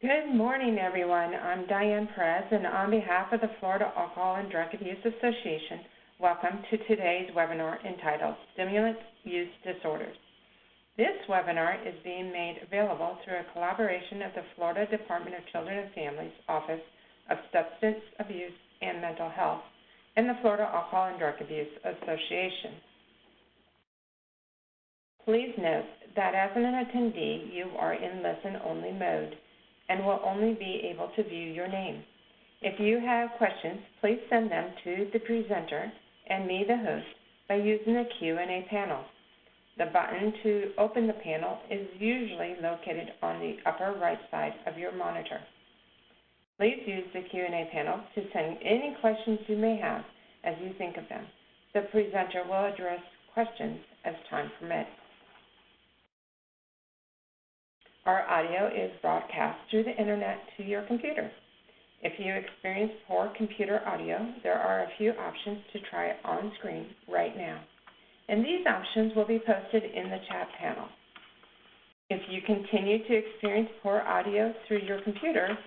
Good morning, everyone. I'm Diane Perez, and on behalf of the Florida Alcohol and Drug Abuse Association, welcome to today's webinar entitled Stimulant Use Disorders. This webinar is being made available through a collaboration of the Florida Department of Children and Families Office of Substance Abuse and Mental Health and the Florida Alcohol and Drug Abuse Association. Please note that as an attendee, you are in listen-only mode and will only be able to view your name. If you have questions, please send them to the presenter and me, the host, by using the Q&A panel. The button to open the panel is usually located on the upper right side of your monitor. Please use the Q&A panel to send any questions you may have as you think of them. The presenter will address questions as time permits. Our audio is broadcast through the internet to your computer. If you experience poor computer audio, there are a few options to try on screen right now, and these options will be posted in the chat panel. If you continue to experience poor audio through your computer,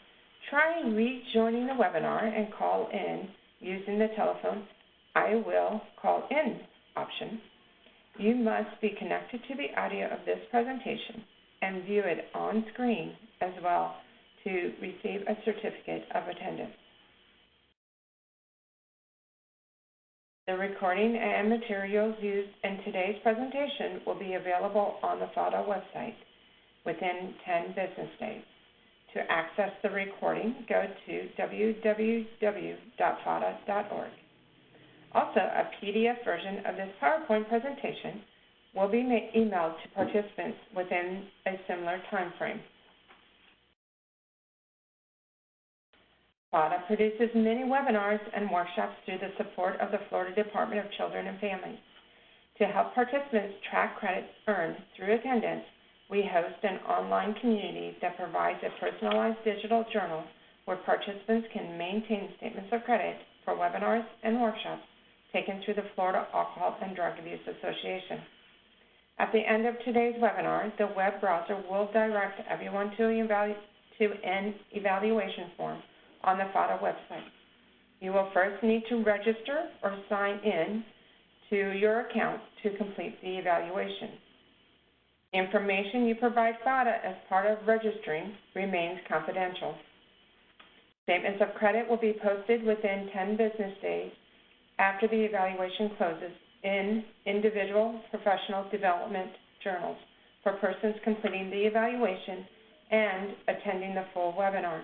try rejoining the webinar and call in using the telephone I will call in option. You must be connected to the audio of this presentation and view it on screen as well to receive a certificate of attendance. The recording and materials used in today's presentation will be available on the FADA website within 10 business days. To access the recording, go to www.fada.org. Also, a PDF version of this PowerPoint presentation will be emailed to participants within a similar time frame. FADA produces many webinars and workshops through the support of the Florida Department of Children and Families. To help participants track credits earned through attendance, we host an online community that provides a personalized digital journal where participants can maintain statements of credit for webinars and workshops taken through the Florida Alcohol and Drug Abuse Association. At the end of today's webinar, the web browser will direct everyone to an evaluation form on the FADA website. You will first need to register or sign in to your account to complete the evaluation. Information you provide FADA as part of registering remains confidential. Statements of credit will be posted within 10 business days after the evaluation closes in individual professional development journals for persons completing the evaluation and attending the full webinar.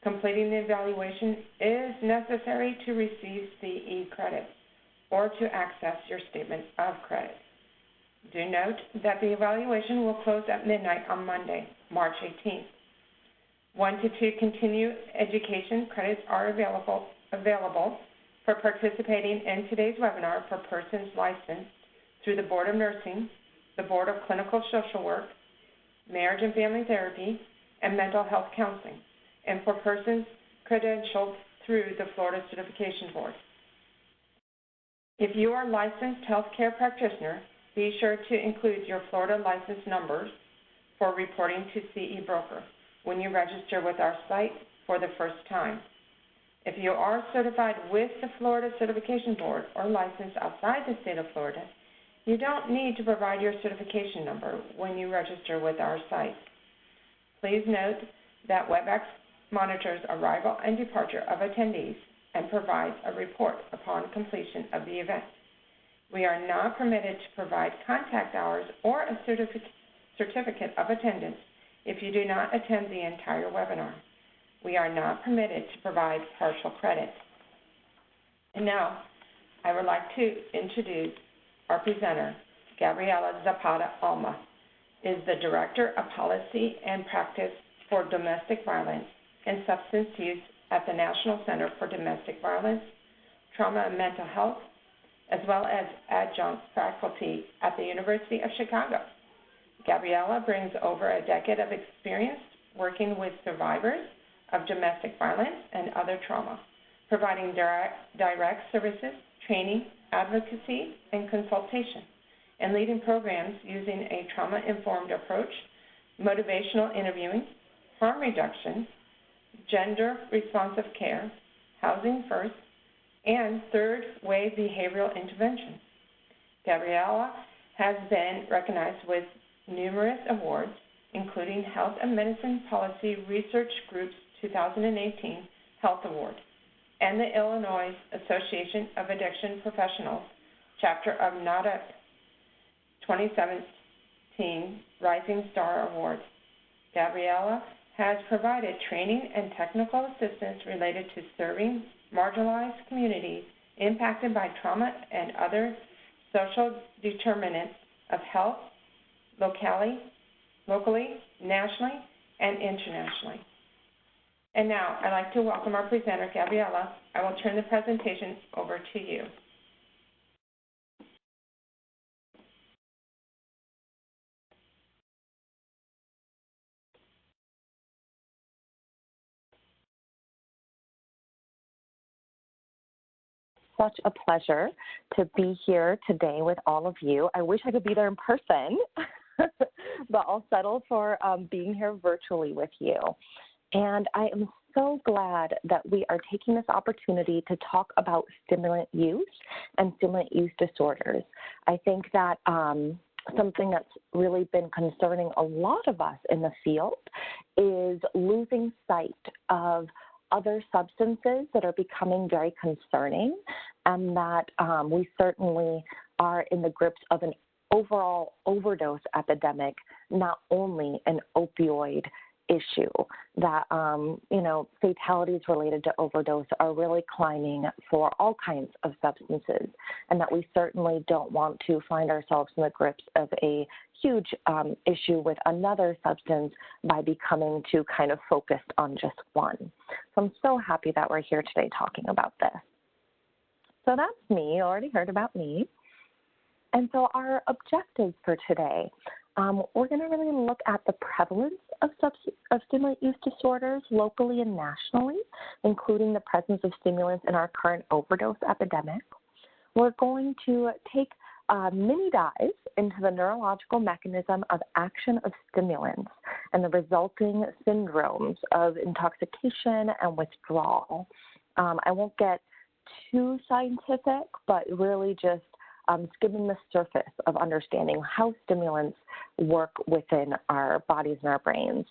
Completing the evaluation is necessary to receive CE credit or to access your statement of credit. Do note that the evaluation will close at midnight on Monday, March 18th. 1 to 2 continuing education credits are available for participating in today's webinar for persons licensed through the Board of Nursing, the Board of Clinical Social Work, Marriage and Family Therapy, and Mental Health Counseling, and for persons credentialed through the Florida Certification Board. If you are a licensed healthcare practitioner, be sure to include your Florida license numbers for reporting to CE Broker when you register with our site for the first time. If you are certified with the Florida Certification Board or licensed outside the state of Florida, you don't need to provide your certification number when you register with our site. Please note that WebEx monitors arrival and departure of attendees and provides a report upon completion of the event. We are not permitted to provide contact hours or a certificate of attendance if you do not attend the entire webinar. We are not permitted to provide partial credit. And now, I would like to introduce our presenter, Gabriela Zapata-Alma, is the Director of Policy and Practice for Domestic Violence and Substance Use at the National Center for Domestic Violence, Trauma and Mental Health, as well as adjunct faculty at the University of Chicago. Gabriela brings over a decade of experience working with survivors of domestic violence and other trauma, providing direct services, training, advocacy, and consultation, and leading programs using a trauma-informed approach, motivational interviewing, harm reduction, gender-responsive care, housing first, and third-wave behavioral interventions. Gabriela has been recognized with numerous awards, including Health and Medicine Policy Research Group's 2018 Health Award and the Illinois Association of Addiction Professionals Chapter of NADA 2017 Rising Star Award. Gabriela has provided training and technical assistance related to serving marginalized communities impacted by trauma and other social determinants of health locally, nationally, and internationally. And now, I'd like to welcome our presenter, Gabriela. I will turn the presentation over to you. Such a pleasure to be here today with all of you. I wish I could be there in person, but I'll settle for being here virtually with you. And I am so glad that we are taking this opportunity to talk about stimulant use and stimulant use disorders. I think that something that's really been concerning a lot of us in the field is losing sight of other substances that are becoming very concerning, and that we certainly are in the grips of an overall overdose epidemic, not only an opioid issue, that, fatalities related to overdose are really climbing for all kinds of substances, and that we certainly don't want to find ourselves in the grips of a huge issue with another substance by becoming too kind of focused on just one. So I'm so happy that we're here today talking about this. So that's me. You already heard about me. And so our objectives for today, we're going to really look at the prevalence of stimulant use disorders locally and nationally, including the presence of stimulants in our current overdose epidemic. We're going to take a mini dive into the neurological mechanism of action of stimulants and the resulting syndromes of intoxication and withdrawal. I won't get too scientific, but really just skimming the surface of understanding how stimulants work within our bodies and our brains.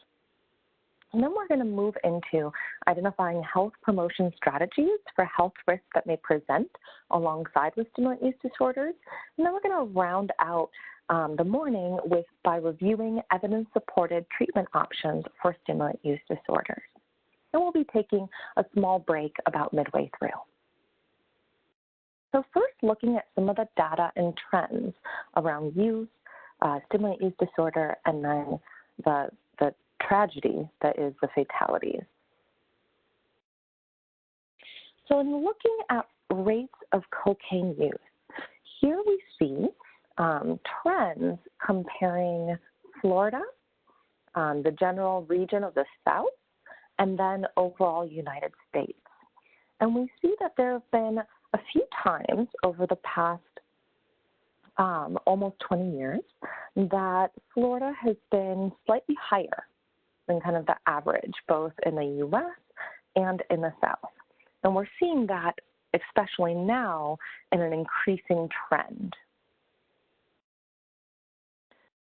And then we're going to move into identifying health promotion strategies for health risks that may present alongside with stimulant use disorders. And then we're going to round out the morning by reviewing evidence-supported treatment options for stimulant use disorders. And we'll be taking a small break about midway through. So first, looking at some of the data and trends around use, stimulant use disorder, and then the tragedy that is the fatalities. So in looking at rates of cocaine use, here we see trends comparing Florida, the general region of the South, and then overall United States. And we see that there have been a few times over the past almost 20 years that Florida has been slightly higher than kind of the average, both in the U.S. and in the South. And we're seeing that, especially now, in an increasing trend.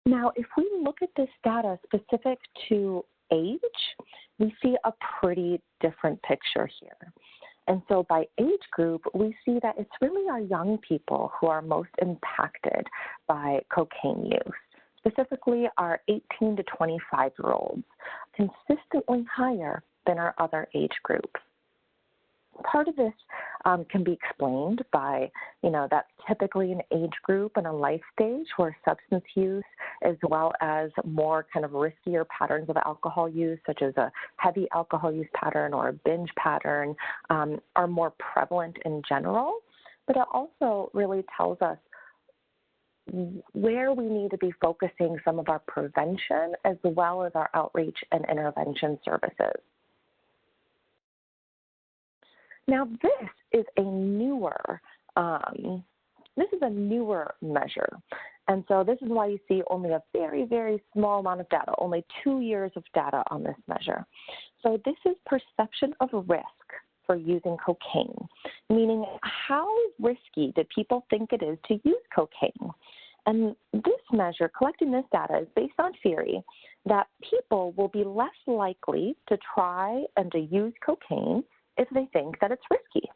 Now, if we look at this data specific to age, we see a pretty different picture here. And so by age group, we see that it's really our young people who are most impacted by cocaine use, specifically our 18 to 25-year-olds, consistently higher than our other age groups. Part of this can be explained by, that's typically an age group and a life stage where substance use, as well as more kind of riskier patterns of alcohol use, such as a heavy alcohol use pattern or a binge pattern, are more prevalent in general. But it also really tells us where we need to be focusing some of our prevention as well as our outreach and intervention services. Now, this is a newer measure, And so this is why you see only a very, very small amount of data, only 2 years of data on this measure. So this is perception of risk for using cocaine, meaning how risky do people think it is to use cocaine? And this measure, collecting this data, is based on theory that people will be less likely to try and to use cocaine if they think that it's risky.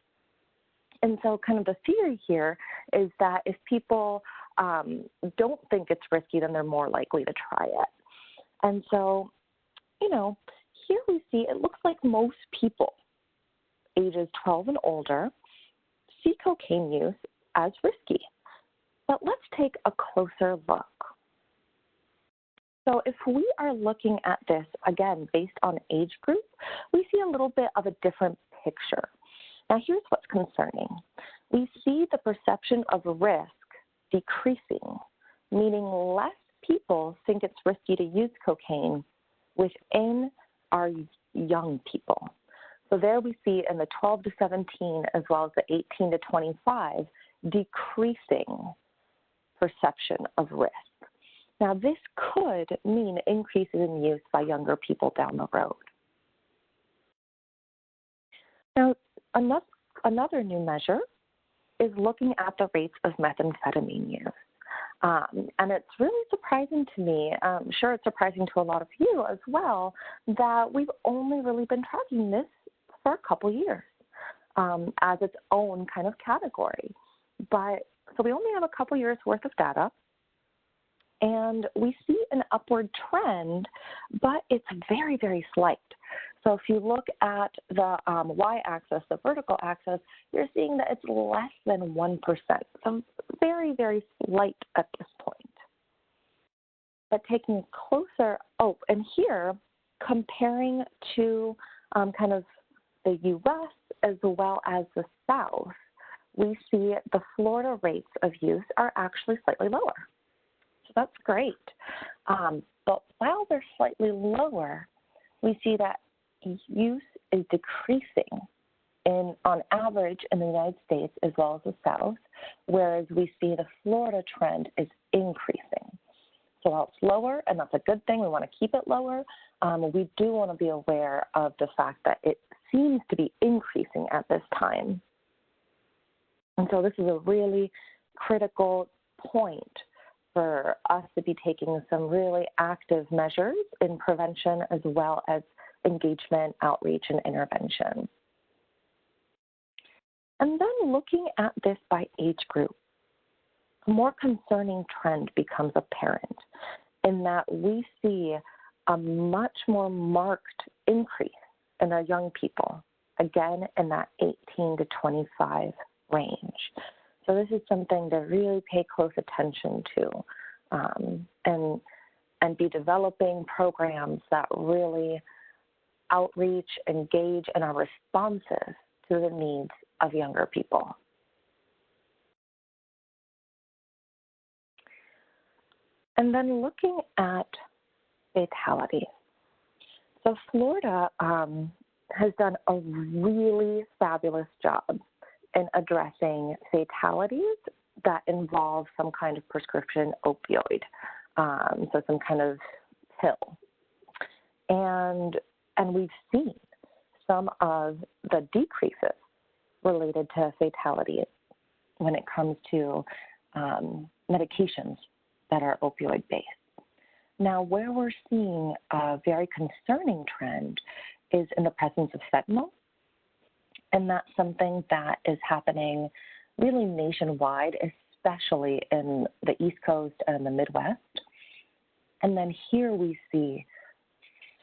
And so kind of the theory here is that if people don't think it's risky, then they're more likely to try it. And so, here we see it looks like most people ages 12 and older see cocaine use as risky. But let's take a closer look. So if we are looking at this, again, based on age group, we see a little bit of a different picture. Now, here's what's concerning. We see the perception of risk decreasing, meaning less people think it's risky to use cocaine within our young people. So there we see in the 12 to 17 as well as the 18 to 25 decreasing perception of risk. Now, this could mean increases in use by younger people down the road. Now, another new measure is looking at the rates of methamphetamine use. And it's really surprising to me, I'm sure it's surprising to a lot of you as well, that we've only really been tracking this for a couple years as its own kind of category. So we only have a couple years worth of data, and we see an upward trend, but it's very, very slight. So if you look at the y-axis, the vertical axis, you're seeing that it's less than 1%. So very, very slight at this point. But taking a closer, and here, comparing to kind of the U.S. as well as the South, we see the Florida rates of use are actually slightly lower. So that's great. But while they're slightly lower, we see that use is decreasing on average in the United States as well as the South, whereas we see the Florida trend is increasing. So while it's lower, and that's a good thing, we want to keep it lower, we do want to be aware of the fact that it seems to be increasing at this time. And so this is a really critical point for us to be taking some really active measures in prevention as well as engagement, outreach, and intervention. And then looking at this by age group, a more concerning trend becomes apparent in that we see a much more marked increase in our young people, again in that 18 to 25 range. So this is something to really pay close attention to and be developing programs that really outreach, engage, and are responsive to the needs of younger people. And then looking at fatalities. So Florida has done a really fabulous job in addressing fatalities that involve some kind of prescription opioid, so some kind of pill. And we've seen some of the decreases related to fatalities when it comes to medications that are opioid-based. Now, where we're seeing a very concerning trend is in the presence of fentanyl, and that's something that is happening really nationwide, especially in the East Coast and the Midwest. And then here we see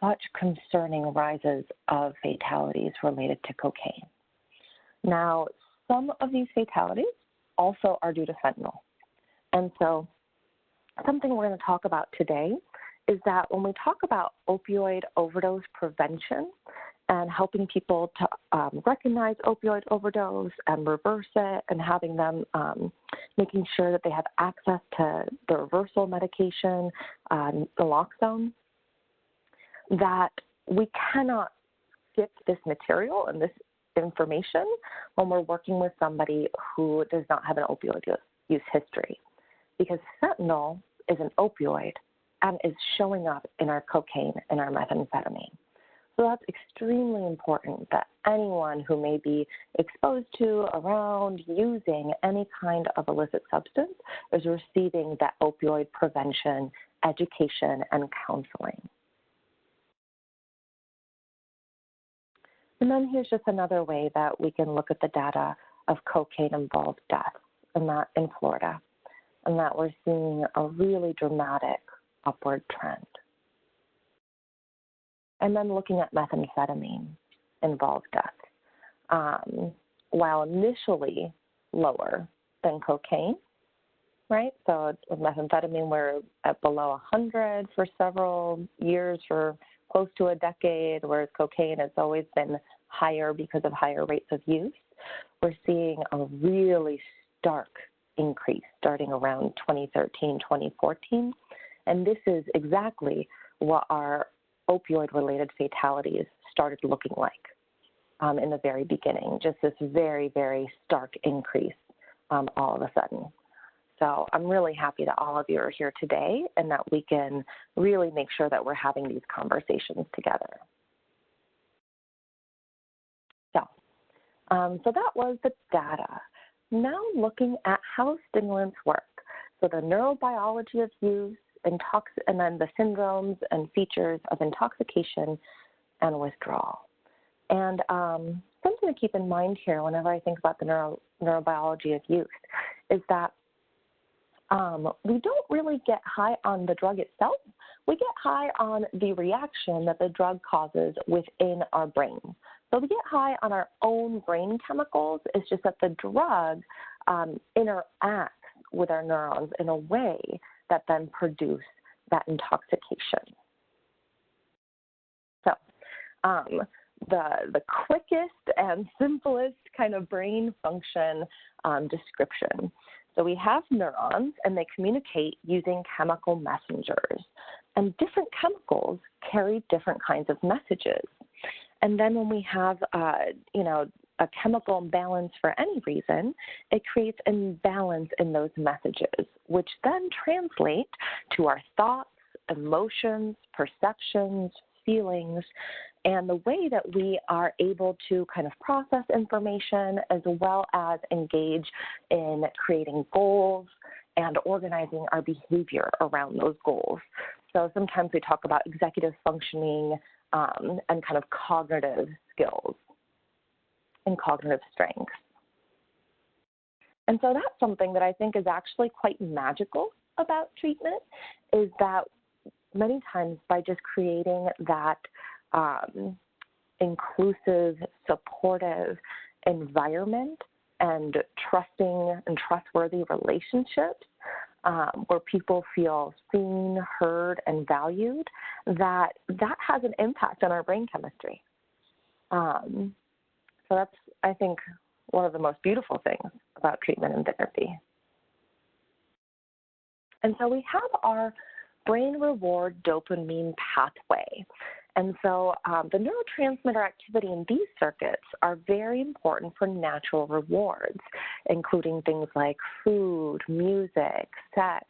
such concerning rises of fatalities related to cocaine. Now, some of these fatalities also are due to fentanyl. And so something we're going to talk about today is that when we talk about opioid overdose prevention and helping people to recognize opioid overdose and reverse it and having them making sure that they have access to the reversal medication, naloxone, that we cannot skip this material and this information when we're working with somebody who does not have an opioid use history. Because fentanyl is an opioid and is showing up in our cocaine and our methamphetamine. So that's extremely important that anyone who may be exposed to, around, using any kind of illicit substance is receiving that opioid prevention, education, and counseling. And then here's just another way that we can look at the data of cocaine-involved deaths, and that in Florida, and that we're seeing a really dramatic upward trend. And then looking at methamphetamine-involved deaths, while initially lower than cocaine, right? So with methamphetamine, we're at below 100 for several years, for close to a decade, whereas cocaine has always been higher because of higher rates of use. We're seeing a really stark increase starting around 2013, 2014. And this is exactly what our opioid-related fatalities started looking like in the very beginning, just this very, very stark increase all of a sudden. So I'm really happy that all of you are here today and that we can really make sure that we're having these conversations together. So that was the data. Now looking at how stimulants work. So the neurobiology of use, and then the syndromes and features of intoxication and withdrawal. And something to keep in mind here whenever I think about the neurobiology of use is that we don't really get high on the drug itself. We get high on the reaction that the drug causes within our brain. So we get high on our own brain chemicals. It's just that the drug interacts with our neurons in a way that then produce that intoxication. So the quickest and simplest kind of brain function description. So we have neurons, and they communicate using chemical messengers. And different chemicals carry different kinds of messages. And then when we have, a chemical imbalance for any reason, it creates imbalance in those messages, which then translate to our thoughts, emotions, perceptions, feelings, and the way that we are able to kind of process information as well as engage in creating goals and organizing our behavior around those goals. So sometimes we talk about executive functioning and kind of cognitive skills and cognitive strengths. And so that's something that I think is actually quite magical about treatment, is that many times by just creating that inclusive, supportive environment and trusting and trustworthy relationships where people feel seen, heard, and valued, that has an impact on our brain chemistry. So that's, I think, one of the most beautiful things about treatment and therapy. And so we have our brain reward dopamine pathway. And so the neurotransmitter activity in these circuits are very important for natural rewards, including things like food, music, sex,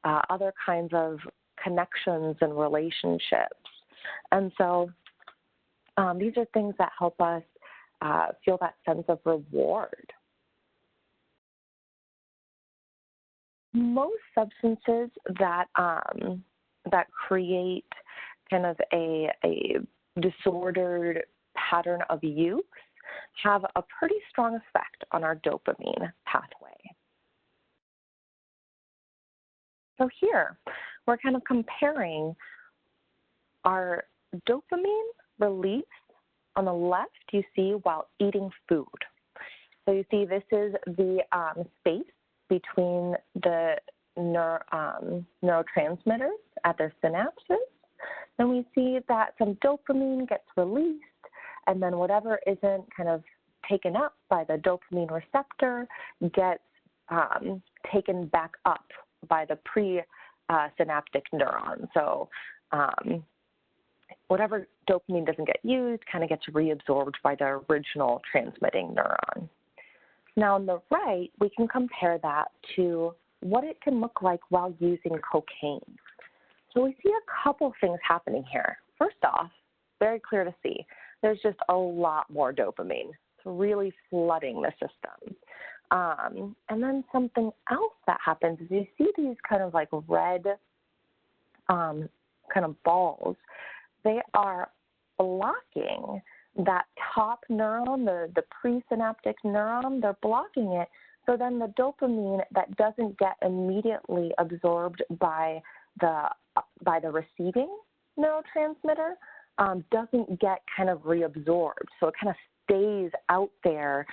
other kinds of connections and relationships. And so these are things that help us feel that sense of reward. Most substances that that create kind of a disordered pattern of use have a pretty strong effect on our dopamine pathway. So here, we're kind of comparing our dopamine release on the left, you see, while eating food. So you see this is the space between the neurotransmitters at their synapses. And we see that some dopamine gets released, and then whatever isn't kind of taken up by the dopamine receptor gets taken back up by the pre-synaptic neuron. So whatever dopamine doesn't get used kind of gets reabsorbed by the original transmitting neuron. Now on the right, we can compare that to what it can look like while using cocaine. So we see a couple things happening here. First off, very clear to see, there's just a lot more dopamine. It's really flooding the system. And then something else that happens is you see these kind of like red kind of balls. They are blocking that top neuron, the presynaptic neuron. They're blocking it, so then the dopamine that doesn't get immediately absorbed by the receiving neurotransmitter doesn't get kind of reabsorbed. So it kind of stays out there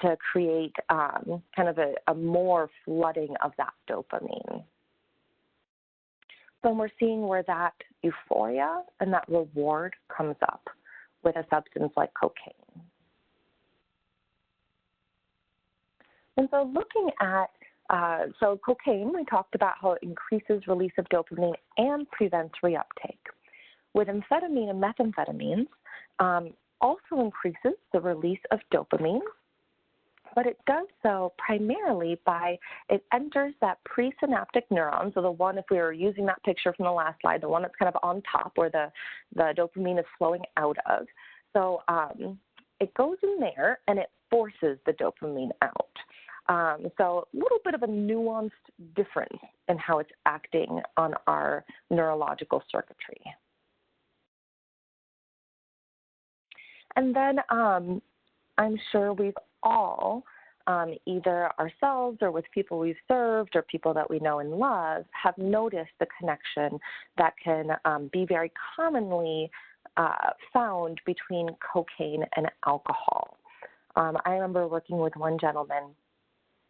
to create kind of a more flooding of that dopamine. So we're seeing where that euphoria and that reward comes up with a substance like cocaine. And so looking at, so cocaine, we talked about how it increases release of dopamine and prevents reuptake. With amphetamine and methamphetamines, also increases the release of dopamine, but it does so primarily by, it enters that presynaptic neuron, so the one, if we were using that picture from the last slide, the one that's kind of on top where the dopamine is flowing out of. So it goes in there and it forces the dopamine out. So a little bit of a nuanced difference in how it's acting on our neurological circuitry. And then I'm sure we've all, either ourselves or with people we've served or people that we know and love, have noticed the connection that can be very commonly found between cocaine and alcohol. I remember working with one gentleman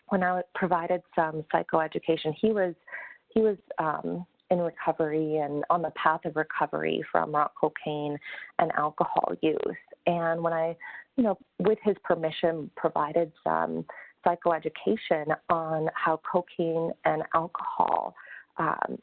when I provided some psychoeducation. He was in recovery and on the path of recovery from rock cocaine and alcohol use. And when I, with his permission, provided some psychoeducation on how cocaine and alcohol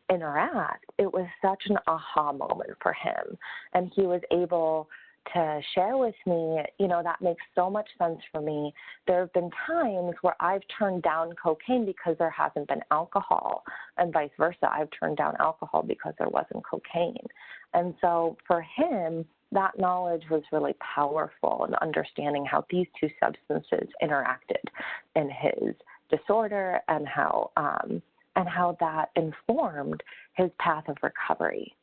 interact, it was such an aha moment for him. And he was able to share with me, that makes so much sense for me. There have been times where I've turned down cocaine because there hasn't been alcohol, and vice versa. I've turned down alcohol because there wasn't cocaine. And so for him, that knowledge was really powerful in understanding how these two substances interacted in his disorder and how that informed his path of recovery.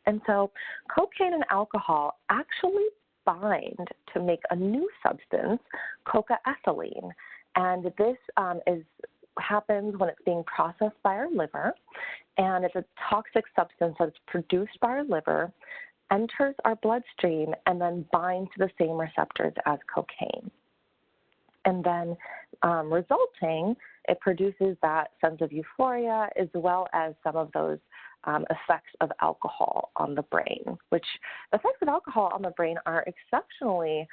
And so cocaine and alcohol actually bind to make a new substance, cocaethylene. And this happens when it's being processed by our liver, and it's a toxic substance that's produced by our liver, enters our bloodstream, and then binds to the same receptors as cocaine. And then resulting, it produces that sense of euphoria as well as some of those effects of alcohol on the brain, which effects of alcohol on the brain are exceptionally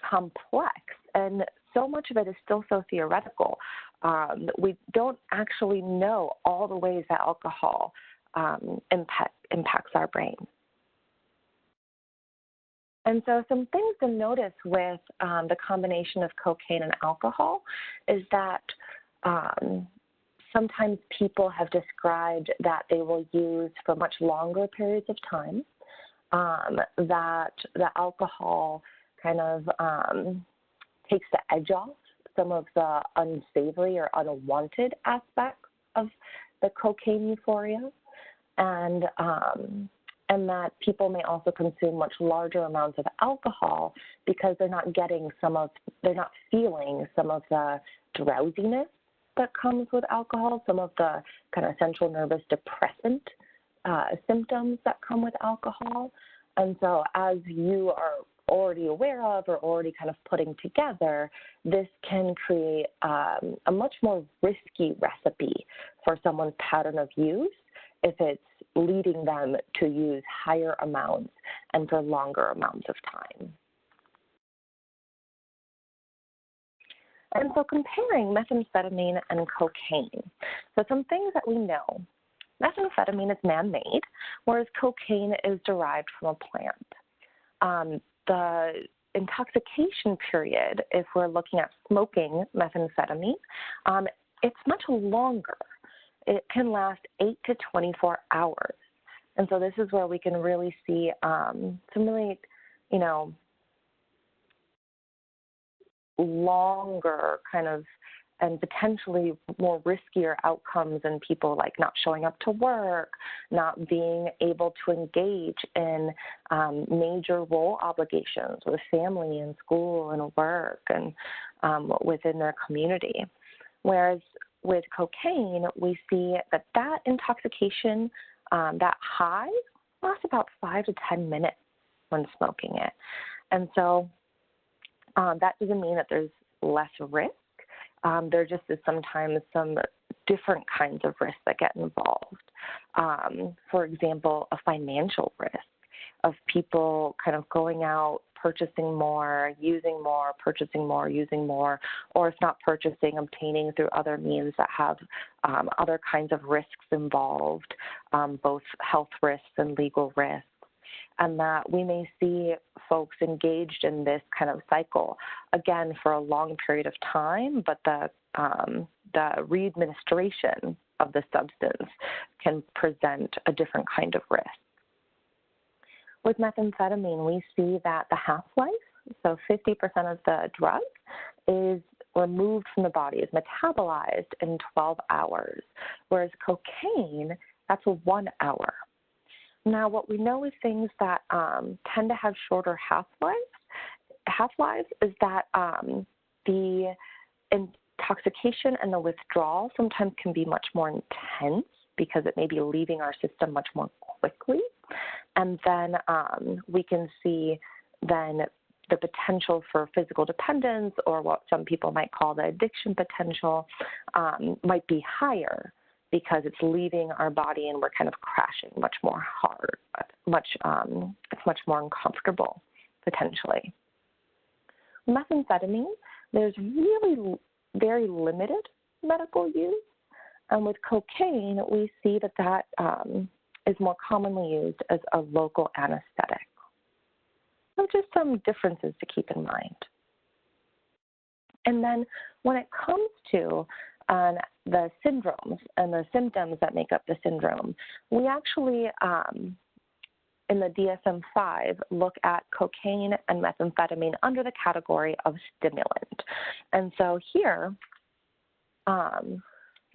complex, and so much of it is still so theoretical. We don't actually know all the ways that alcohol impacts our brain. And so some things to notice with the combination of cocaine and alcohol is that sometimes people have described that they will use for much longer periods of time, that the alcohol kind of takes the edge off some of the unsavory or unwanted aspects of the cocaine euphoria, and that people may also consume much larger amounts of alcohol because they're not feeling some of the drowsiness that comes with alcohol, some of the kind of central nervous depressant symptoms that come with alcohol. And so as you are already aware of or already kind of putting together, this can create a much more risky recipe for someone's pattern of use if it's leading them to use higher amounts and for longer amounts of time. And so comparing methamphetamine and cocaine. So some things that we know. Methamphetamine is man-made, whereas cocaine is derived from a plant. The intoxication period, if we're looking at smoking methamphetamine, it's much longer. It can last 8 to 24 hours. And so this is where we can really see some really, longer kind of and potentially more riskier outcomes in people like not showing up to work, not being able to engage in major role obligations with family and school and work and within their community. Whereas with cocaine, we see that intoxication, that high, lasts about 5 to 10 minutes when smoking it. And so that doesn't mean that there's less risk. There just is sometimes some different kinds of risks that get involved. For example, a financial risk of people kind of going out, purchasing more, using more, purchasing more, using more, or if not purchasing, obtaining through other means that have other kinds of risks involved, both health risks and legal risks. And that we may see folks engaged in this kind of cycle, again, for a long period of time, but the readministration of the substance can present a different kind of risk. With methamphetamine, we see that the half-life, so 50% of the drug, is removed from the body, is metabolized in 12 hours, whereas cocaine, that's 1 hour. Now, what we know is things that tend to have shorter half-lives is that the intoxication and the withdrawal sometimes can be much more intense because it may be leaving our system much more quickly. And then we can see then the potential for physical dependence, or what some people might call the addiction potential, might be higher, because it's leaving our body and we're kind of crashing much more hard, it's much more uncomfortable, potentially. Methamphetamine, there's really very limited medical use. And with cocaine, we see that is more commonly used as a local anesthetic. So just some differences to keep in mind. And then when it comes to the syndromes and the symptoms that make up the syndrome, we actually, in the DSM-5, look at cocaine and methamphetamine under the category of stimulant. And so here,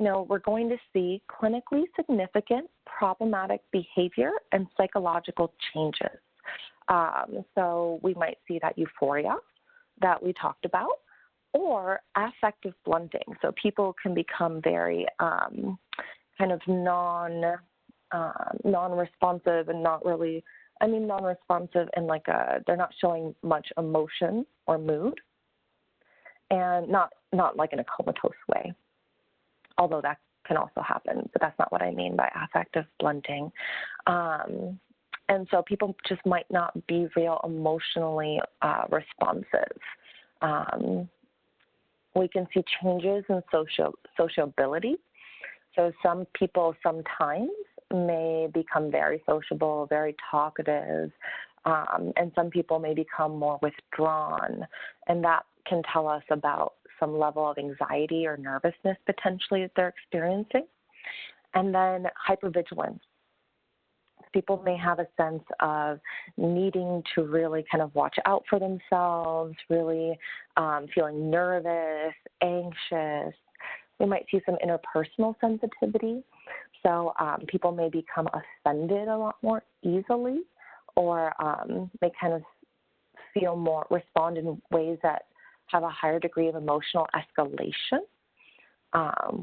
we're going to see clinically significant problematic behavior and psychological changes. So we might see that euphoria that we talked about, or affective blunting. So people can become very kind of non-responsive and non-responsive and they're not showing much emotion or mood, and not like in a comatose way, although that can also happen, but that's not what I mean by affective blunting. And so people just might not be real emotionally responsive. We can see changes in sociability. So some people sometimes may become very sociable, very talkative, and some people may become more withdrawn. And that can tell us about some level of anxiety or nervousness potentially that they're experiencing. And then hypervigilance. People may have a sense of needing to really kind of watch out for themselves, really feeling nervous, anxious. We might see some interpersonal sensitivity. So people may become offended a lot more easily, or may kind of respond in ways that have a higher degree of emotional escalation.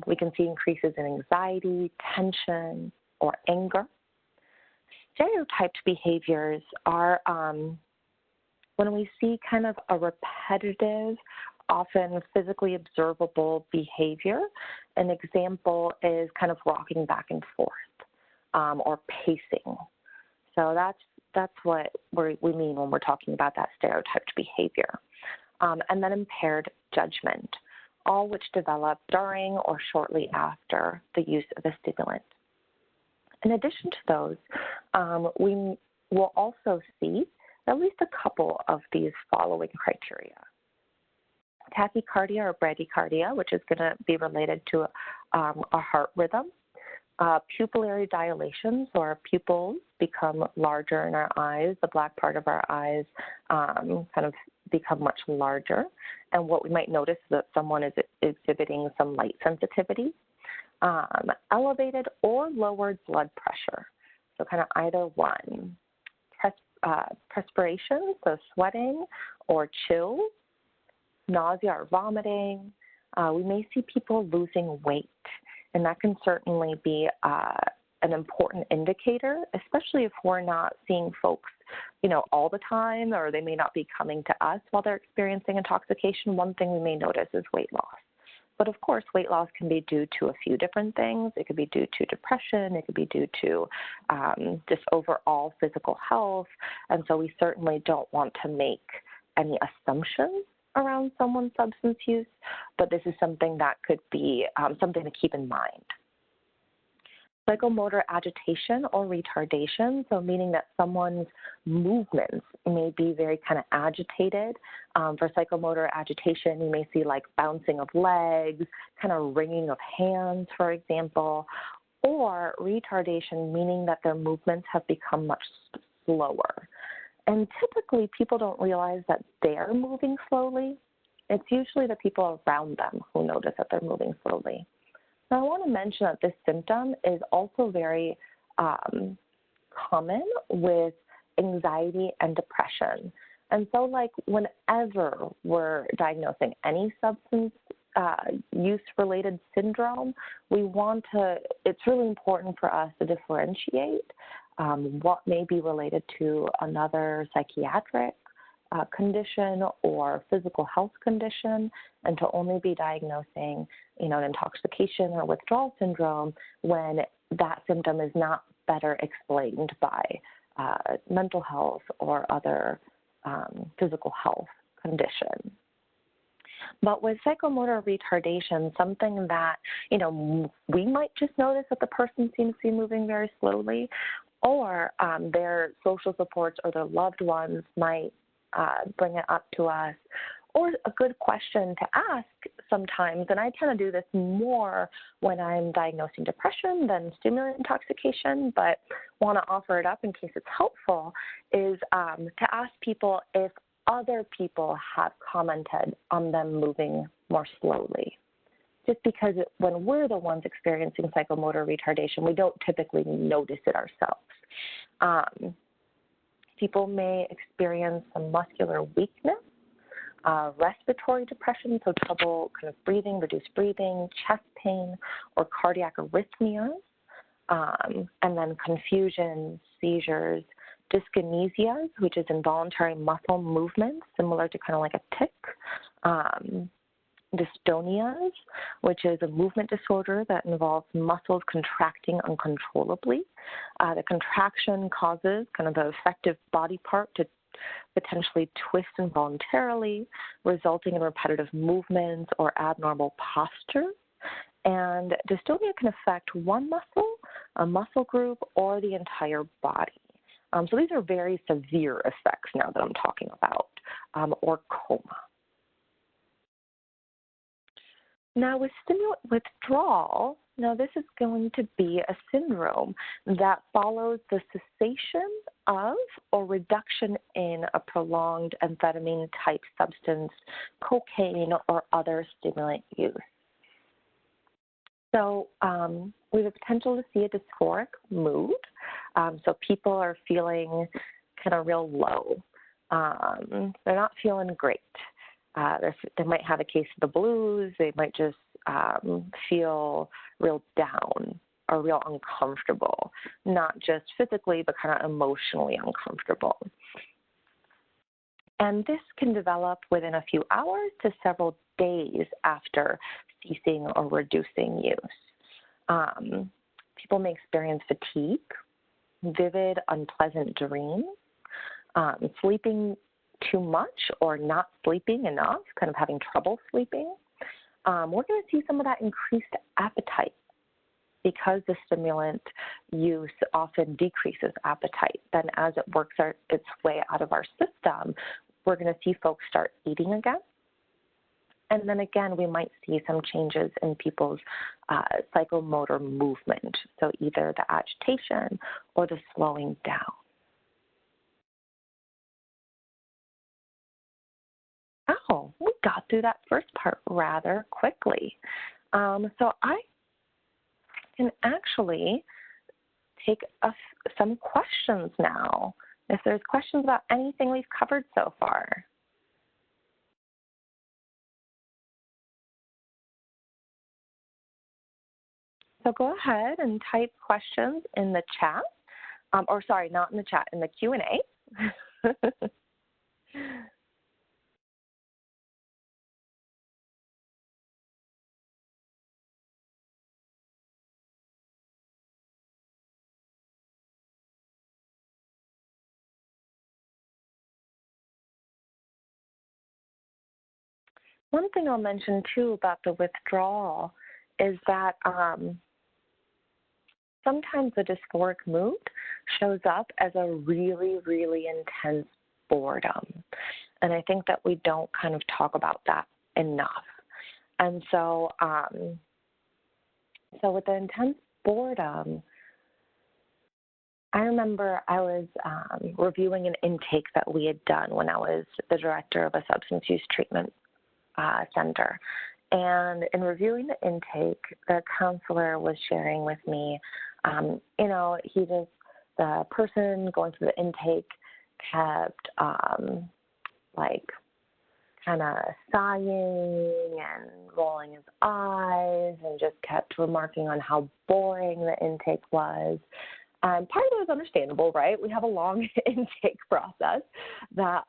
We can see increases in anxiety, tension, or anger. Stereotyped behaviors are when we see kind of a repetitive, often physically observable behavior. An example is kind of rocking back and forth or pacing. So that's what we mean when we're talking about that stereotyped behavior. And then impaired judgment, all which develop during or shortly after the use of a stimulant. In addition to those, we will also see at least a couple of these following criteria. tachycardia or bradycardia, which is going to be related to a heart rhythm. Pupillary dilation, so our pupils become larger in our eyes. The black part of our eyes kind of become much larger. And what we might notice is that someone is exhibiting some light sensitivity. Elevated or lowered blood pressure, so kind of either one. Perspiration, so sweating or chills, nausea or vomiting. We may see people losing weight, and that can certainly be an important indicator, especially if we're not seeing folks, all the time, or they may not be coming to us while they're experiencing intoxication. One thing we may notice is weight loss. But of course, weight loss can be due to a few different things. It could be due to depression. It could be due to just overall physical health. And so we certainly don't want to make any assumptions around someone's substance use, but this is something that could be something to keep in mind. Psychomotor agitation or retardation, so meaning that someone's movements may be very kind of agitated. For psychomotor agitation, you may see like bouncing of legs, kind of wringing of hands, for example, or retardation, meaning that their movements have become much slower. And typically, people don't realize that they're moving slowly. It's usually the people around them who notice that they're moving slowly. Now, I want to mention that this symptom is also very common with anxiety and depression. And so, like, whenever we're diagnosing any substance use-related syndrome, it's really important for us to differentiate what may be related to another psychiatric condition or physical health condition, and to only be diagnosing, an intoxication or withdrawal syndrome when that symptom is not better explained by mental health or other physical health condition. But with psychomotor retardation, something that, we might just notice that the person seems to be moving very slowly, or their social supports or their loved ones might bring it up to us. Or a good question to ask sometimes, and I tend to do this more when I'm diagnosing depression than stimulant intoxication, but want to offer it up in case it's helpful, is to ask people if other people have commented on them moving more slowly. Just because when we're the ones experiencing psychomotor retardation, we don't typically notice it ourselves. People may experience some muscular weakness, respiratory depression, so trouble kind of breathing, reduced breathing, chest pain, or cardiac arrhythmias, and then confusion, seizures, dyskinesias, which is involuntary muscle movements, similar to kind of like a tic, dystonias, which is a movement disorder that involves muscles contracting uncontrollably. The contraction causes kind of the affected body part to potentially twist involuntarily, resulting in repetitive movements or abnormal posture. And dystonia can affect one muscle, a muscle group, or the entire body. So these are very severe effects now that I'm talking about, or coma. Now, with stimulant withdrawal, this is going to be a syndrome that follows the cessation of or reduction in a prolonged amphetamine-type substance, cocaine, or other stimulant use. So we have a potential to see a dysphoric mood. So people are feeling kind of real low. They're not feeling great. They might have a case of the blues. They might just feel real down or real uncomfortable, not just physically, but kind of emotionally uncomfortable. And this can develop within a few hours to several days after ceasing or reducing use. People may experience fatigue, vivid, unpleasant dreams, sleeping too much or not sleeping enough, kind of having trouble sleeping. We're going to see some of that increased appetite because the stimulant use often decreases appetite. Then as it works its way out of our system, we're going to see folks start eating again. And then again, we might see some changes in people's psychomotor movement, so either the agitation or the slowing down. Oh, we got through that first part rather quickly. So I can actually take some questions now, if there's questions about anything we've covered so far. So go ahead and type questions in the chat, or sorry, not in the chat, in the Q&A. One thing I'll mention too about the withdrawal is that sometimes the dysphoric mood shows up as a really, really intense boredom. And I think that we don't kind of talk about that enough. And so, so with the intense boredom, I remember I was reviewing an intake that we had done when I was the director of a substance use treatment center. And in reviewing the intake, the counselor was sharing with me, you know, the person going through the intake kept like kind of sighing and rolling his eyes and just kept remarking on how boring the intake was. Part of it is understandable, right? We have a long intake process that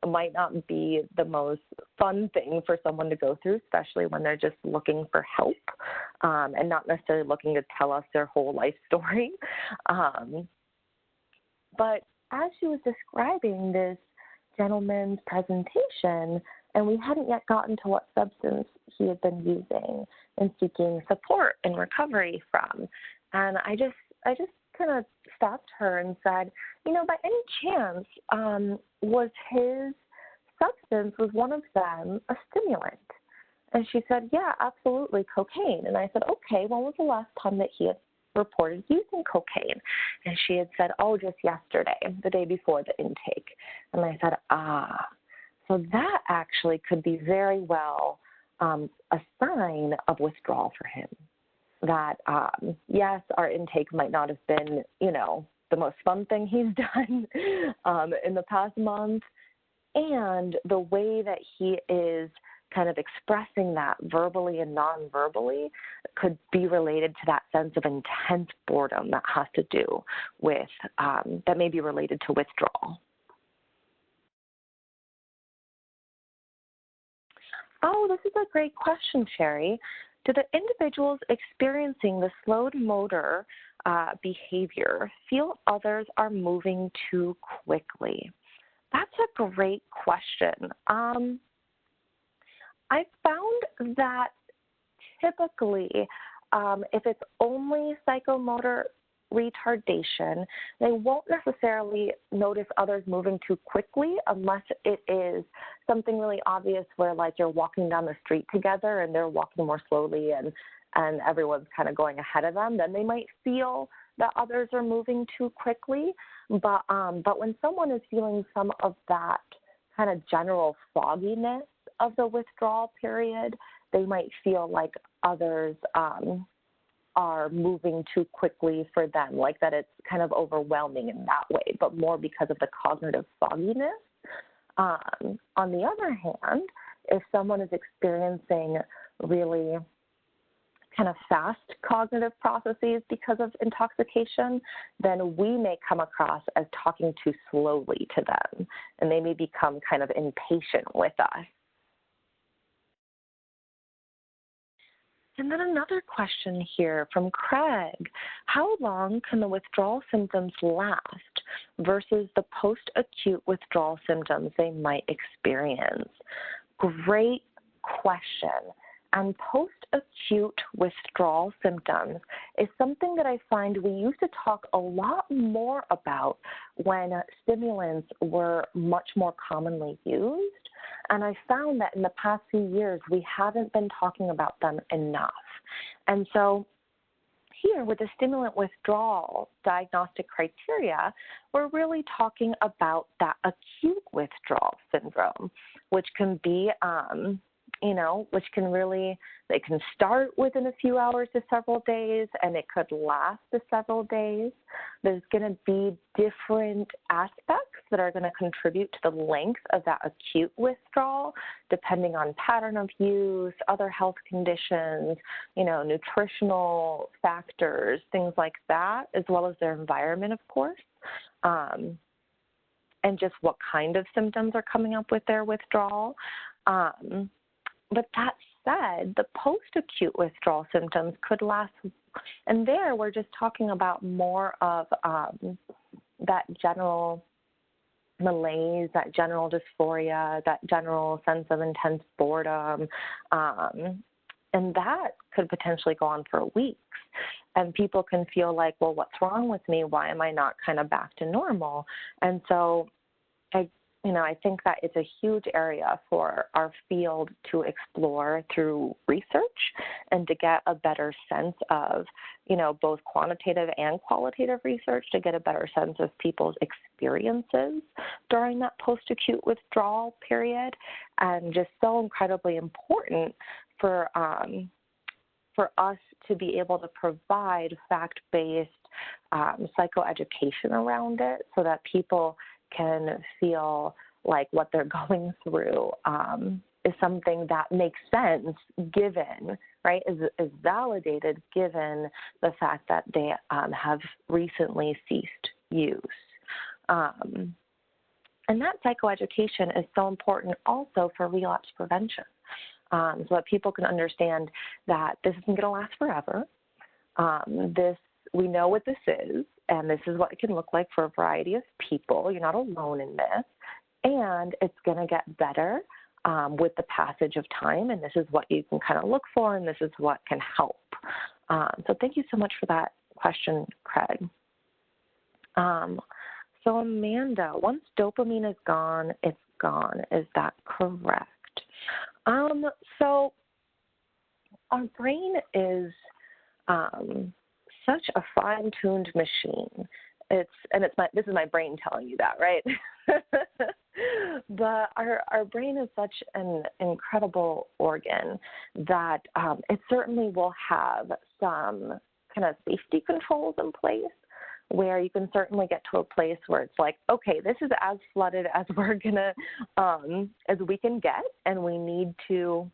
might not be the most fun thing for someone to go through, especially when they're just looking for help and not necessarily looking to tell us their whole life story. But as she was describing this gentleman's presentation, and we hadn't yet gotten to what substance he had been using and seeking support and recovery from, and I just kind of stopped her and said, you know, by any chance, was his substance, was one of them a stimulant? And she said, yeah, absolutely, cocaine. And I said, okay, when was the last time that he had reported using cocaine? And she had said, oh, just yesterday, the day before the intake. And I said, so that actually could be very well a sign of withdrawal for him. That, yes, our intake might not have been, you know, the most fun thing he's done in the past month, and the way that he is kind of expressing that verbally and non-verbally could be related to that sense of intense boredom that has to do with, that may be related to withdrawal. Oh, this is a great question, Sherry. Do the individuals experiencing the slowed motor behavior feel others are moving too quickly? That's a great question. I found that typically, if it's only psychomotor retardation, they won't necessarily notice others moving too quickly unless it is something really obvious where, like, you're walking down the street together and they're walking more slowly and everyone's kind of going ahead of them. Then they might feel that others are moving too quickly. But when someone is feeling some of that kind of general fogginess of the withdrawal period, they might feel like others are moving too quickly for them, like that it's kind of overwhelming in that way, but more because of the cognitive fogginess. On the other hand, if someone is experiencing really kind of fast cognitive processes because of intoxication, then we may come across as talking too slowly to them, and they may become kind of impatient with us. And then another question here from Craig. How long can the withdrawal symptoms last versus the post-acute withdrawal symptoms they might experience? Great question. And post-acute withdrawal symptoms is something that I find we used to talk a lot more about when stimulants were much more commonly used. And I found that in the past few years, we haven't been talking about them enough. And so here with the stimulant withdrawal diagnostic criteria, we're really talking about that acute withdrawal syndrome, which can be, which can really, they can start within a few hours to several days, and it could last to several days. There's going to be different aspects that are going to contribute to the length of that acute withdrawal, depending on pattern of use, other health conditions, nutritional factors, things like that, as well as their environment, of course, and just what kind of symptoms are coming up with their withdrawal. But that said, the post-acute withdrawal symptoms could last, and there we're just talking about more of that general malaise, that general dysphoria, that general sense of intense boredom, and that could potentially go on for weeks. And people can feel like, well, what's wrong with me? Why am I not kind of back to normal? And so I think that it's a huge area for our field to explore through research and to get a better sense of, both quantitative and qualitative research to get a better sense of people's experiences during that post-acute withdrawal period, and just so incredibly important for us to be able to provide fact-based psychoeducation around it so that people can feel like what they're going through is something that makes sense given, right, is validated given the fact that they have recently ceased use. And that psychoeducation is so important also for relapse prevention, so that people can understand that this isn't going to last forever. We know what this is, and this is what it can look like for a variety of people. You're not alone in this, and it's going to get better with the passage of time, and this is what you can kind of look for, and this is what can help. So thank you so much for that question, Craig. So Amanda, once dopamine is gone, it's gone. Is that correct? So our brain is such a fine-tuned machine. This is my brain telling you that, right? But our brain is such an incredible organ that it certainly will have some kind of safety controls in place where you can certainly get to a place where it's like, okay, this is as flooded as we're gonna, as we can get, and we need to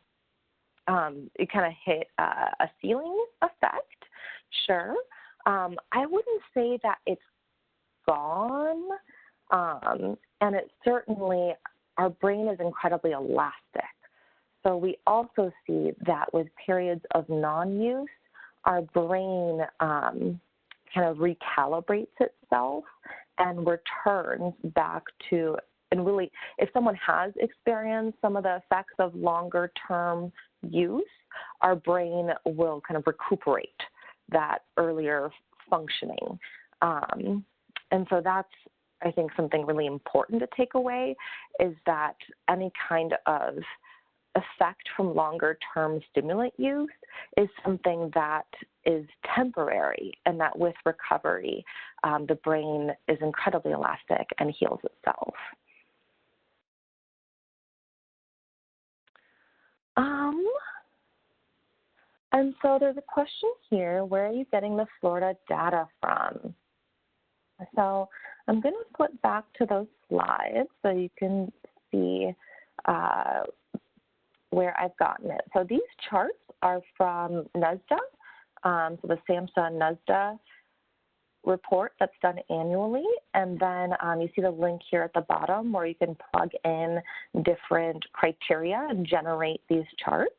kind of hit a ceiling effect. Sure. I wouldn't say that it's gone, and it certainly, our brain is incredibly elastic. So we also see that with periods of non-use, our brain kind of recalibrates itself and returns back to, and really, if someone has experienced some of the effects of longer-term use, our brain will kind of recuperate that earlier functioning. And so that's, I think, something really important to take away, is that any kind of effect from longer-term stimulant use is something that is temporary, and that with recovery, the brain is incredibly elastic and heals itself. And so there's a question here, where are you getting the Florida data from? So I'm going to flip back to those slides so you can see where I've gotten it. So these charts are from NSDA, so the SAMHSA NSDA report that's done annually. And then you see the link here at the bottom where you can plug in different criteria and generate these charts.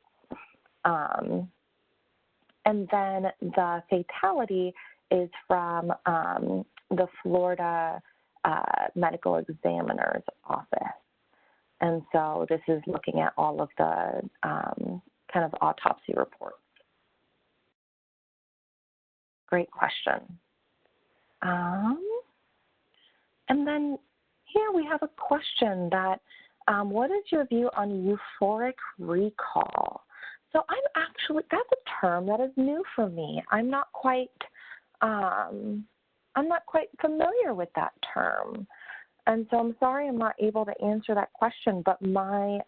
And then the fatality is from the Florida Medical Examiner's Office. And so this is looking at all of the kind of autopsy reports. Great question. And then here we have a question that What is your view on euphoric recall? So that's a term that is new for me. I'm not quite familiar with that term. And so I'm sorry I'm not able to answer that question, but my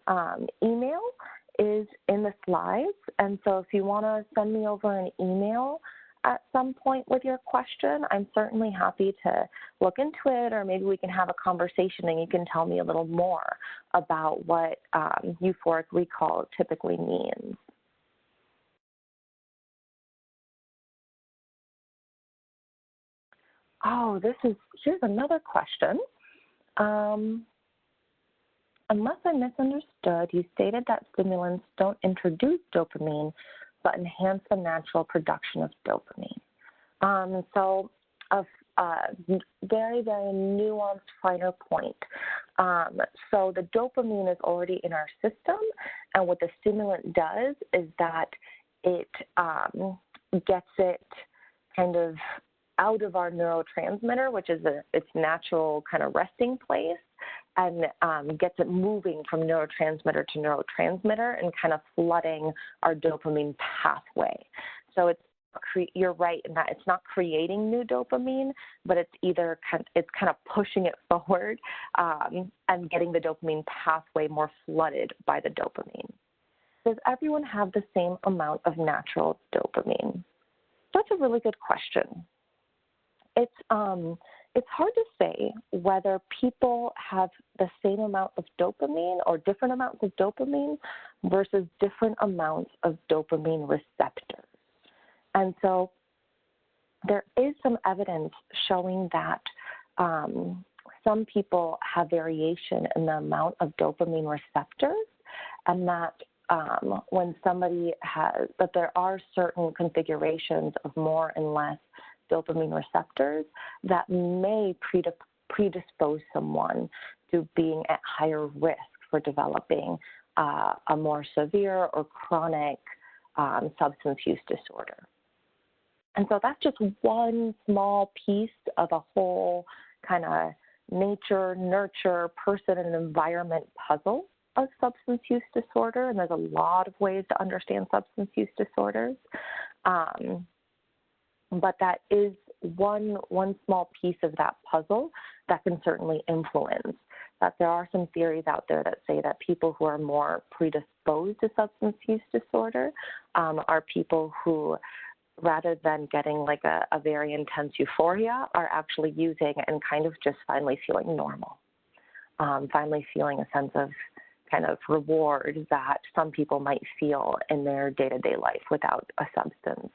email is in the slides. And so if you want to send me over an email at some point with your question, I'm certainly happy to look into it, or maybe we can have a conversation and you can tell me a little more about what euphoric recall typically means. Oh, here's another question. Unless I misunderstood, you stated that stimulants don't introduce dopamine, but enhance the natural production of dopamine. So a very, very nuanced, finer point. So the dopamine is already in our system, and what the stimulant does is that it gets it kind of out of our neurotransmitter, which is its natural kind of resting place, and gets it moving from neurotransmitter to neurotransmitter and kind of flooding our dopamine pathway. So you're right in that it's not creating new dopamine, but it's kind of pushing it forward and getting the dopamine pathway more flooded by the dopamine. Does everyone have the same amount of natural dopamine? That's a really good question. It's hard to say whether people have the same amount of dopamine or different amounts of dopamine versus different amounts of dopamine receptors. And so there is some evidence showing that some people have variation in the amount of dopamine receptors, and that that there are certain configurations of more and less dopamine receptors that may predispose someone to being at higher risk for developing a more severe or chronic substance use disorder. And so that's just one small piece of a whole kind of nature, nurture, person, and environment puzzle of substance use disorder. And there's a lot of ways to understand substance use disorders. But that is one small piece of that puzzle that can certainly influence. That there are some theories out there that say that people who are more predisposed to substance use disorder are people who, rather than getting like a very intense euphoria, are actually using and kind of just finally feeling normal, finally feeling a sense of kind of reward that some people might feel in their day-to-day life without a substance.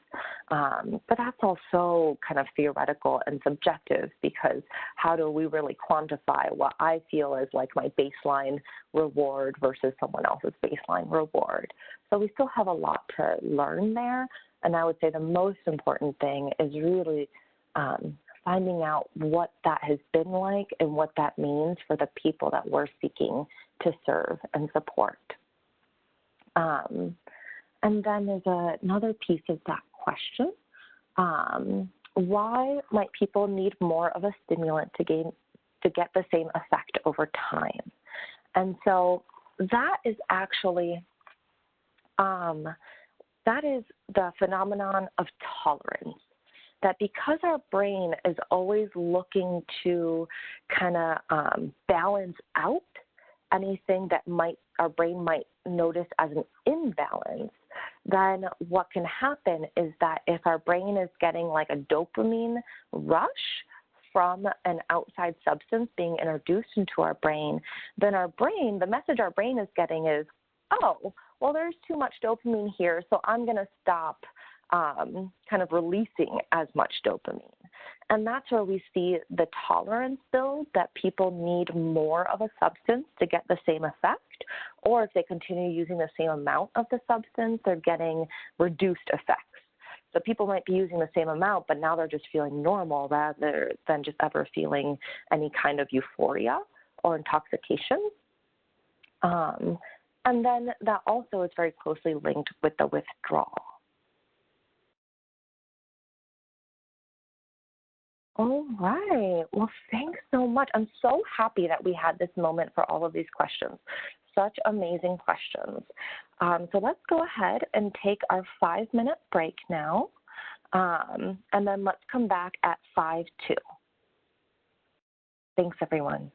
But that's also kind of theoretical and subjective, because how do we really quantify what I feel is like my baseline reward versus someone else's baseline reward? So we still have a lot to learn there. And I would say the most important thing is really finding out what that has been like and what that means for the people that we're seeking to serve and support. And then there's another piece of that question. Why might people need more of a stimulant to get the same effect over time? And so that is actually, that is the phenomenon of tolerance. That because our brain is always looking to kind of balance out anything that our brain might notice as an imbalance, then what can happen is that if our brain is getting like a dopamine rush from an outside substance being introduced into our brain, then the message our brain is getting is, oh, well, there's too much dopamine here, so I'm going to stop kind of releasing as much dopamine. And that's where we see the tolerance build, that people need more of a substance to get the same effect, or if they continue using the same amount of the substance, they're getting reduced effects. So people might be using the same amount, but now they're just feeling normal rather than just ever feeling any kind of euphoria or intoxication. And then that also is very closely linked with the withdrawal. All right. Well, thanks so much. I'm so happy that we had this moment for all of these questions. Such amazing questions. So let's go ahead and take our 5-minute break now, and then let's come back at 5:02. Thanks, everyone.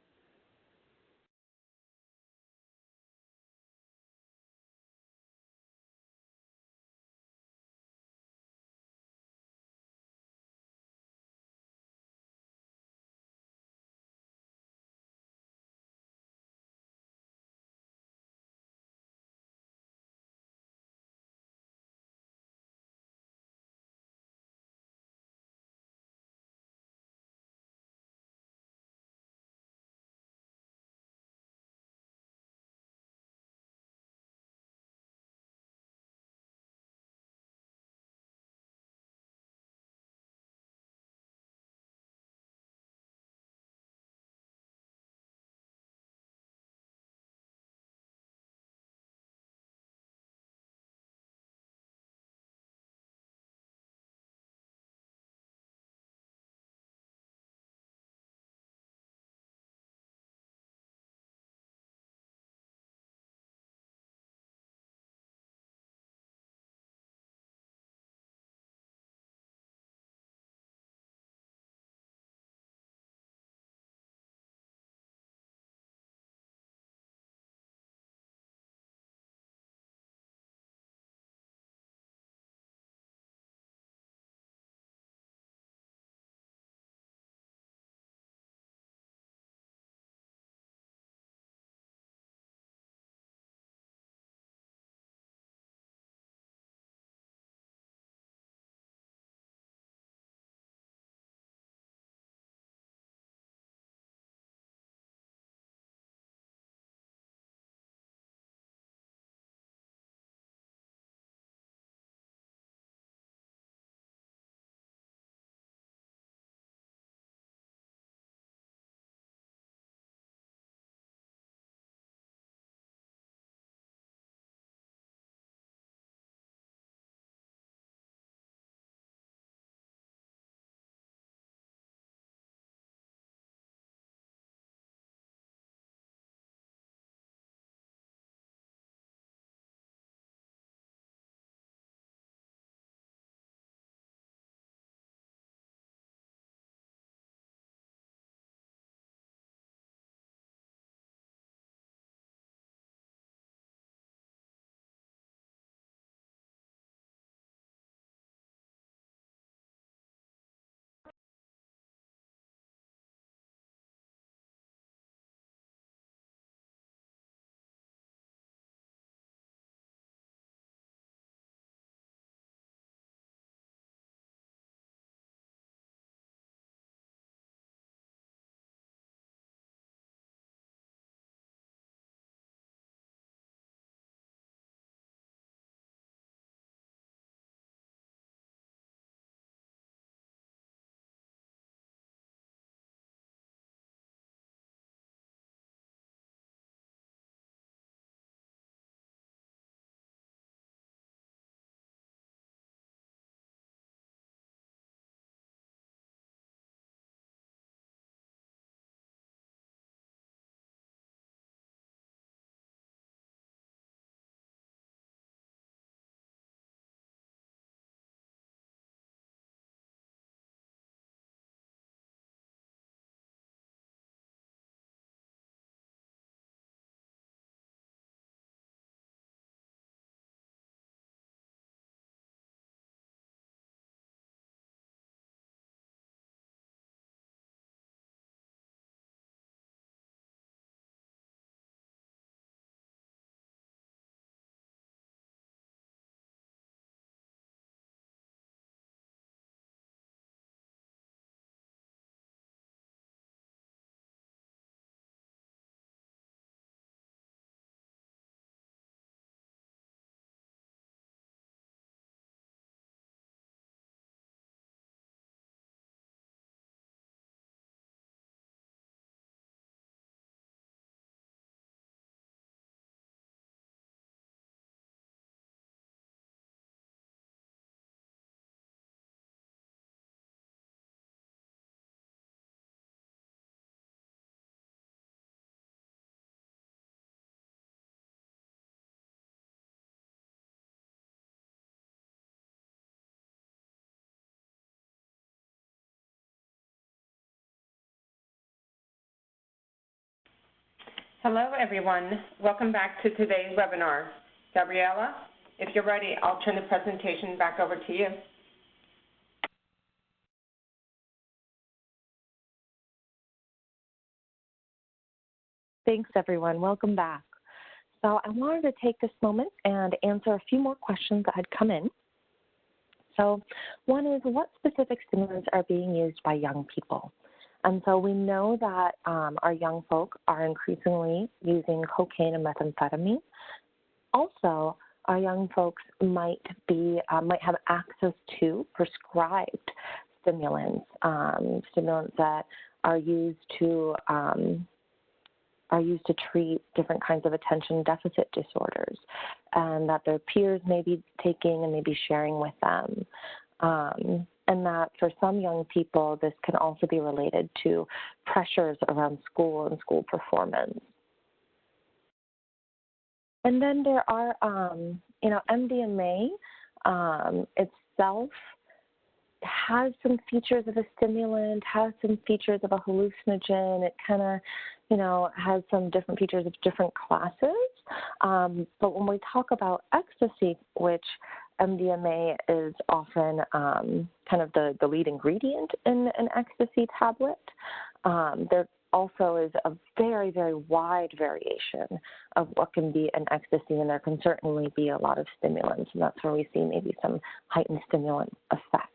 Hello, everyone. Welcome back to today's webinar. Gabriela, if you're ready, I'll turn the presentation back over to you. Thanks, everyone. Welcome back. So I wanted to take this moment and answer a few more questions that had come in. So one is, what specific stimulants are being used by young people? And so we know that our young folk are increasingly using cocaine and methamphetamine. Also, our young folks might have access to prescribed stimulants, stimulants that are used to treat different kinds of attention deficit disorders, and that their peers may be taking and may be sharing with them. And that for some young people, this can also be related to pressures around school and school performance. And then there are, MDMA itself has some features of a stimulant, has some features of a hallucinogen. It kind of, has some different features of different classes. But when we talk about ecstasy, which MDMA is often kind of the lead ingredient in an ecstasy tablet, there also is a very, very wide variation of what can be an ecstasy, and there can certainly be a lot of stimulants, and that's where we see maybe some heightened stimulant effects.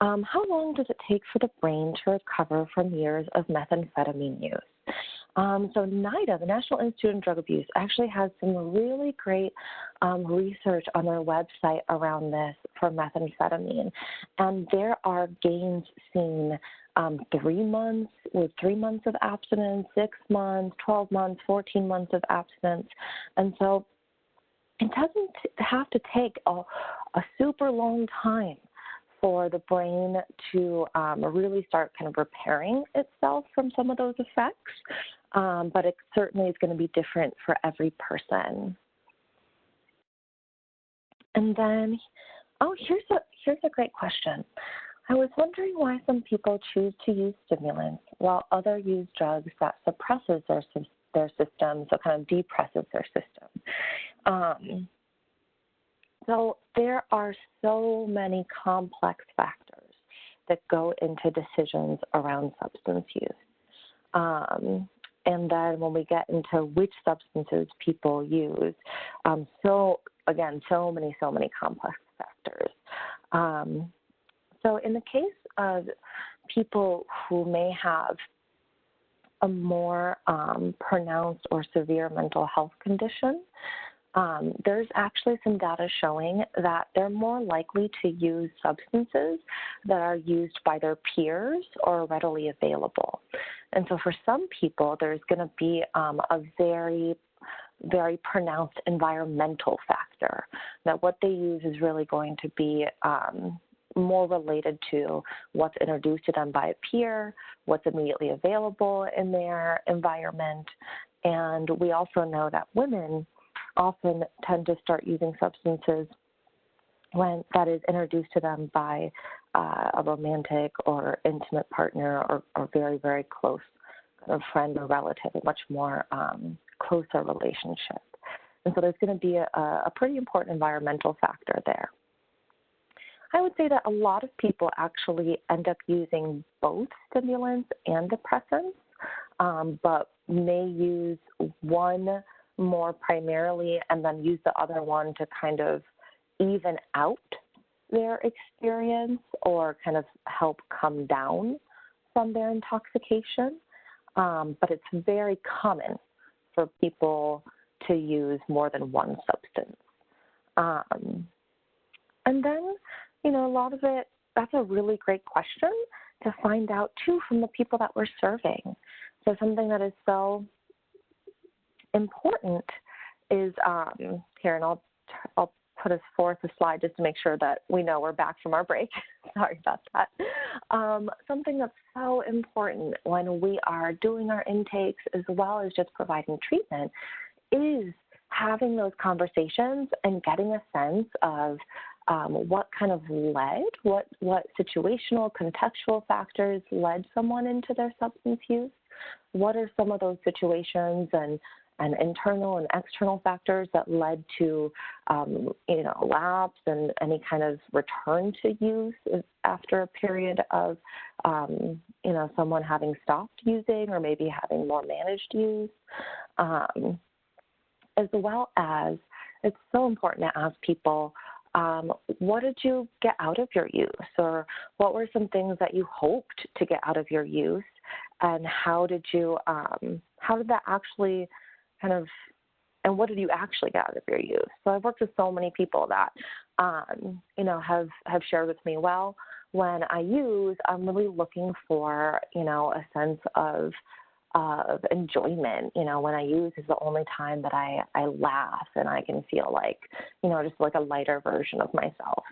How long does it take for the brain to recover from years of methamphetamine use? So NIDA, the National Institute on Drug Abuse, actually has some really great research on their website around this for methamphetamine. And there are gains seen 3 months, with 3 months of abstinence, 6 months, 12 months, 14 months of abstinence. And so it doesn't have to take a super long time for the brain to really start kind of repairing itself from some of those effects, but it certainly is going to be different for every person. And then, here's a great question. I was wondering why some people choose to use stimulants while others use drugs that suppresses their system, so kind of depresses their system. So there are so many complex factors that go into decisions around substance use. And then when we get into which substances people use, so many complex factors. So in the case of people who may have a more pronounced or severe mental health condition, there's actually some data showing that they're more likely to use substances that are used by their peers or readily available. And so for some people, there's going to be a very, very pronounced environmental factor, that what they use is really going to be more related to what's introduced to them by a peer, what's immediately available in their environment. And we also know that women often tend to start using substances when that is introduced to them by a romantic or intimate partner or very, very close kind of friend or relative, a much more closer relationship. And so there's going to be a pretty important environmental factor there. I would say that a lot of people actually end up using both stimulants and depressants, but may use one more primarily and then use the other one to kind of even out their experience or kind of help come down from their intoxication. But it's very common for people to use more than one substance. And then, a lot of it, that's a really great question to find out, too, from the people that we're serving. So something that is so important is, here, and I'll put us forth a slide just to make sure that we know we're back from our break. Sorry about that. Something that's so important when we are doing our intakes as well as just providing treatment is having those conversations and getting a sense of what kind of led, what situational, contextual factors led someone into their substance use, What are some of those situations and internal and external factors that led to, lapse and any kind of return to use after a period of, someone having stopped using or maybe having more managed use, as well as it's so important to ask people, what did you get out of your use, or what were some things that you hoped to get out of your use, and how did that actually and what did you actually get out of your use? So I've worked with so many people that, have shared with me, well, when I use, I'm really looking for, a sense of enjoyment. When I use is the only time that I laugh and I can feel like, just like a lighter version of myself.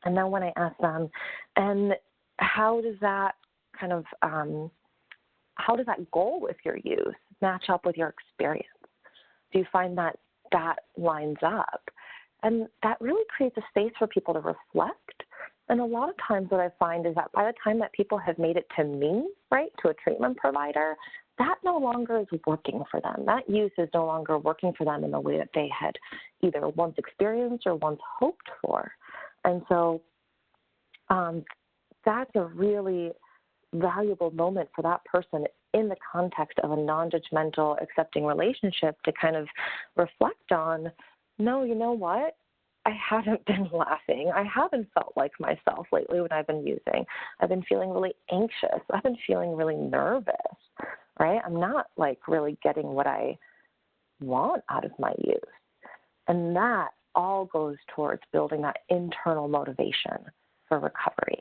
And then when I ask them, and how does that how does that goal with your use match up with your experience? Do you find that lines up? And that really creates a space for people to reflect. And a lot of times what I find is that by the time that people have made it to me, right, to a treatment provider, that no longer is working for them. That use is no longer working for them in the way that they had either once experienced or once hoped for. And so that's a really valuable moment for that person in the context of a non-judgmental, accepting relationship to kind of reflect on, no, you know what? I haven't been laughing. I haven't felt like myself lately when I've been using. I've been feeling really anxious. I've been feeling really nervous, right? I'm not really getting what I want out of my use. And that all goes towards building that internal motivation for recovery.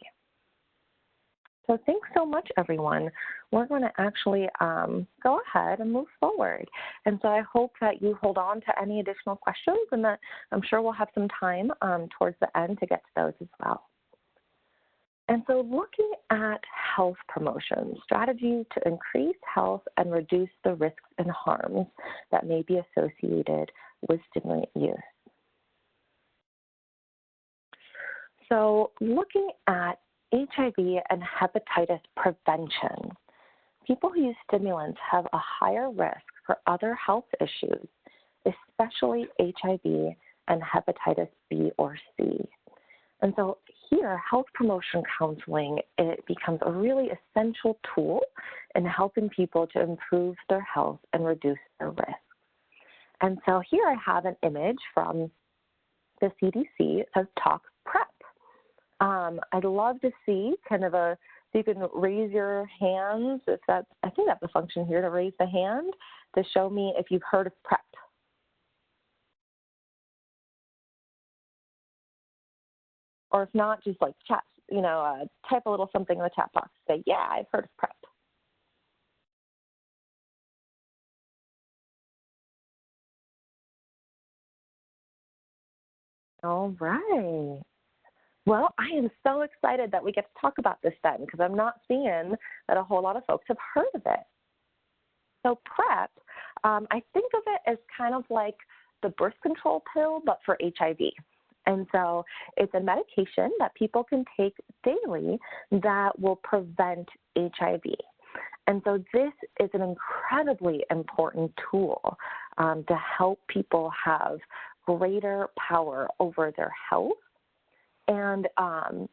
So thanks so much, everyone. We're going to actually go ahead and move forward. And so I hope that you hold on to any additional questions, and that I'm sure we'll have some time towards the end to get to those as well. And so looking at health promotion, strategies to increase health and reduce the risks and harms that may be associated with stimulant use. So looking at HIV and hepatitis prevention. People who use stimulants have a higher risk for other health issues, especially HIV and hepatitis B or C. And so here, health promotion counseling, it becomes a really essential tool in helping people to improve their health and reduce their risk. And so here I have an image from the CDC. It says Talk PrEP. I'd love to see so you can raise your hands, I think that's the function here, to raise the hand to show me if you've heard of PrEP. Or if not, just chat, type a little something in the chat box. Say, yeah, I've heard of PrEP. All right. Well, I am so excited that we get to talk about this then, because I'm not seeing that a whole lot of folks have heard of it. So PrEP, I think of it as kind of like the birth control pill, but for HIV. And so it's a medication that people can take daily that will prevent HIV. And so this is an incredibly important tool to help people have greater power over their health. And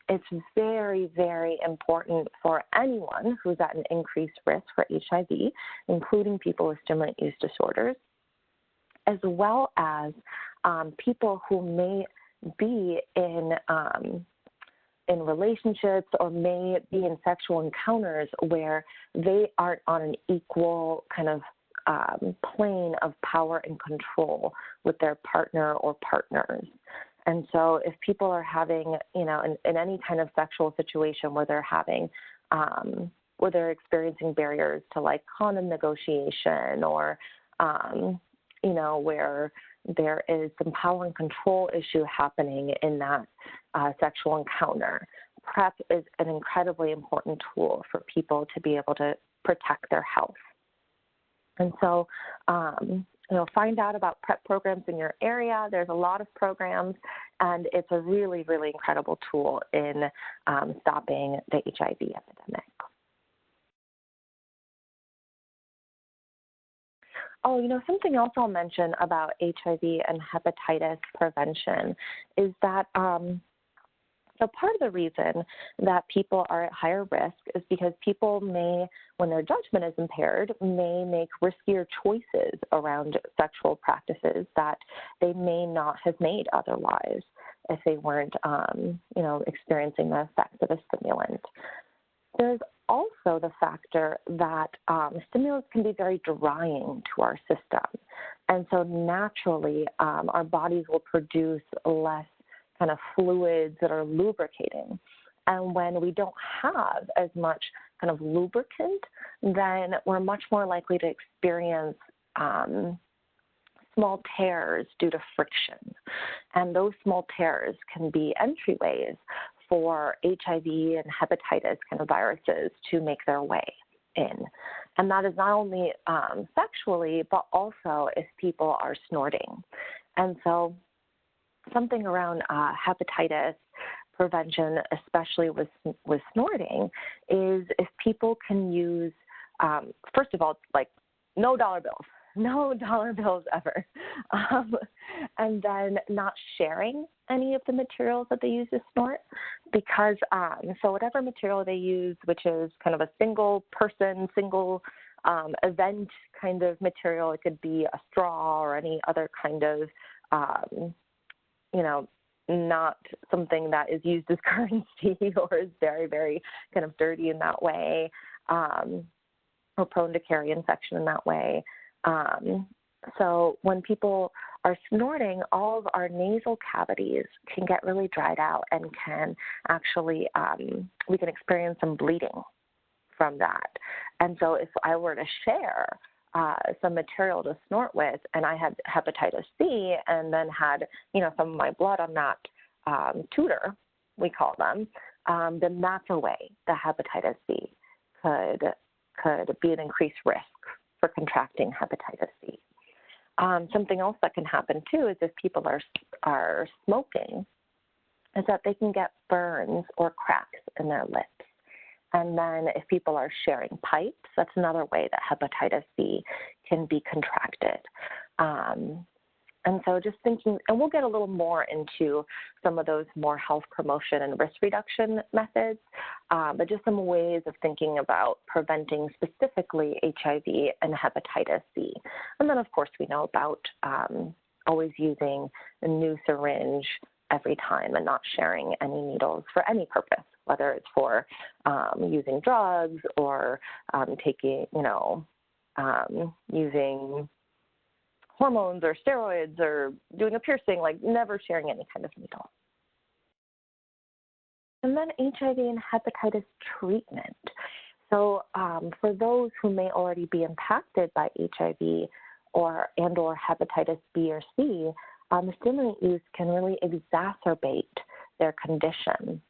it's very, very important for anyone who's at an increased risk for HIV, including people with stimulant use disorders, as well as people who may be in relationships or may be in sexual encounters where they aren't on an equal kind of plane of power and control with their partner or partners. And so if people are having, in any kind of sexual situation where they're having, where they're experiencing barriers to condom negotiation or, where there is some power and control issue happening in that sexual encounter, PrEP is an incredibly important tool for people to be able to protect their health. And so, find out about PrEP programs in your area. There's a lot of programs, and it's a really, really incredible tool in stopping the HIV epidemic. Something else I'll mention about HIV and hepatitis prevention is that so part of the reason that people are at higher risk is because people may, when their judgment is impaired, may make riskier choices around sexual practices that they may not have made otherwise if they weren't, experiencing the effects of a stimulant. There's also the factor that stimulants can be very drying to our system. And so naturally, our bodies will produce less kind of fluids that are lubricating. And when we don't have as much kind of lubricant, then we're much more likely to experience small tears due to friction. And those small tears can be entryways for HIV and hepatitis kind of viruses to make their way in. And that is not only sexually, but also if people are snorting. And so something around hepatitis prevention, especially with snorting, is if people can use, first of all, like no dollar bills ever, and then not sharing any of the materials that they use to snort, because so whatever material they use, which is kind of a single person, single event kind of material, it could be a straw or any other kind of not something that is used as currency or is very, very kind of dirty in that way, or prone to carry infection in that way. So when people are snorting, all of our nasal cavities can get really dried out and can actually, we can experience some bleeding from that. And so if I were to share some material to snort with, and I had hepatitis C, and then had, some of my blood on that tutor, we call them, then that's a way that hepatitis C could be an increased risk for contracting hepatitis C. Something else that can happen too is if people are smoking, is that they can get burns or cracks in their lips. And then if people are sharing pipes, that's another way that hepatitis C can be contracted. And so just thinking, and we'll get a little more into some of those more health promotion and risk reduction methods, but just some ways of thinking about preventing specifically HIV and hepatitis C. And then, of course, we know about always using a new syringe every time and not sharing any needles for any purpose, whether it's for using drugs or taking, using hormones or steroids or doing a piercing, like never sharing any kind of needle. And then HIV and hepatitis treatment. So for those who may already be impacted by HIV or hepatitis B or C, stimulant use can really exacerbate their condition.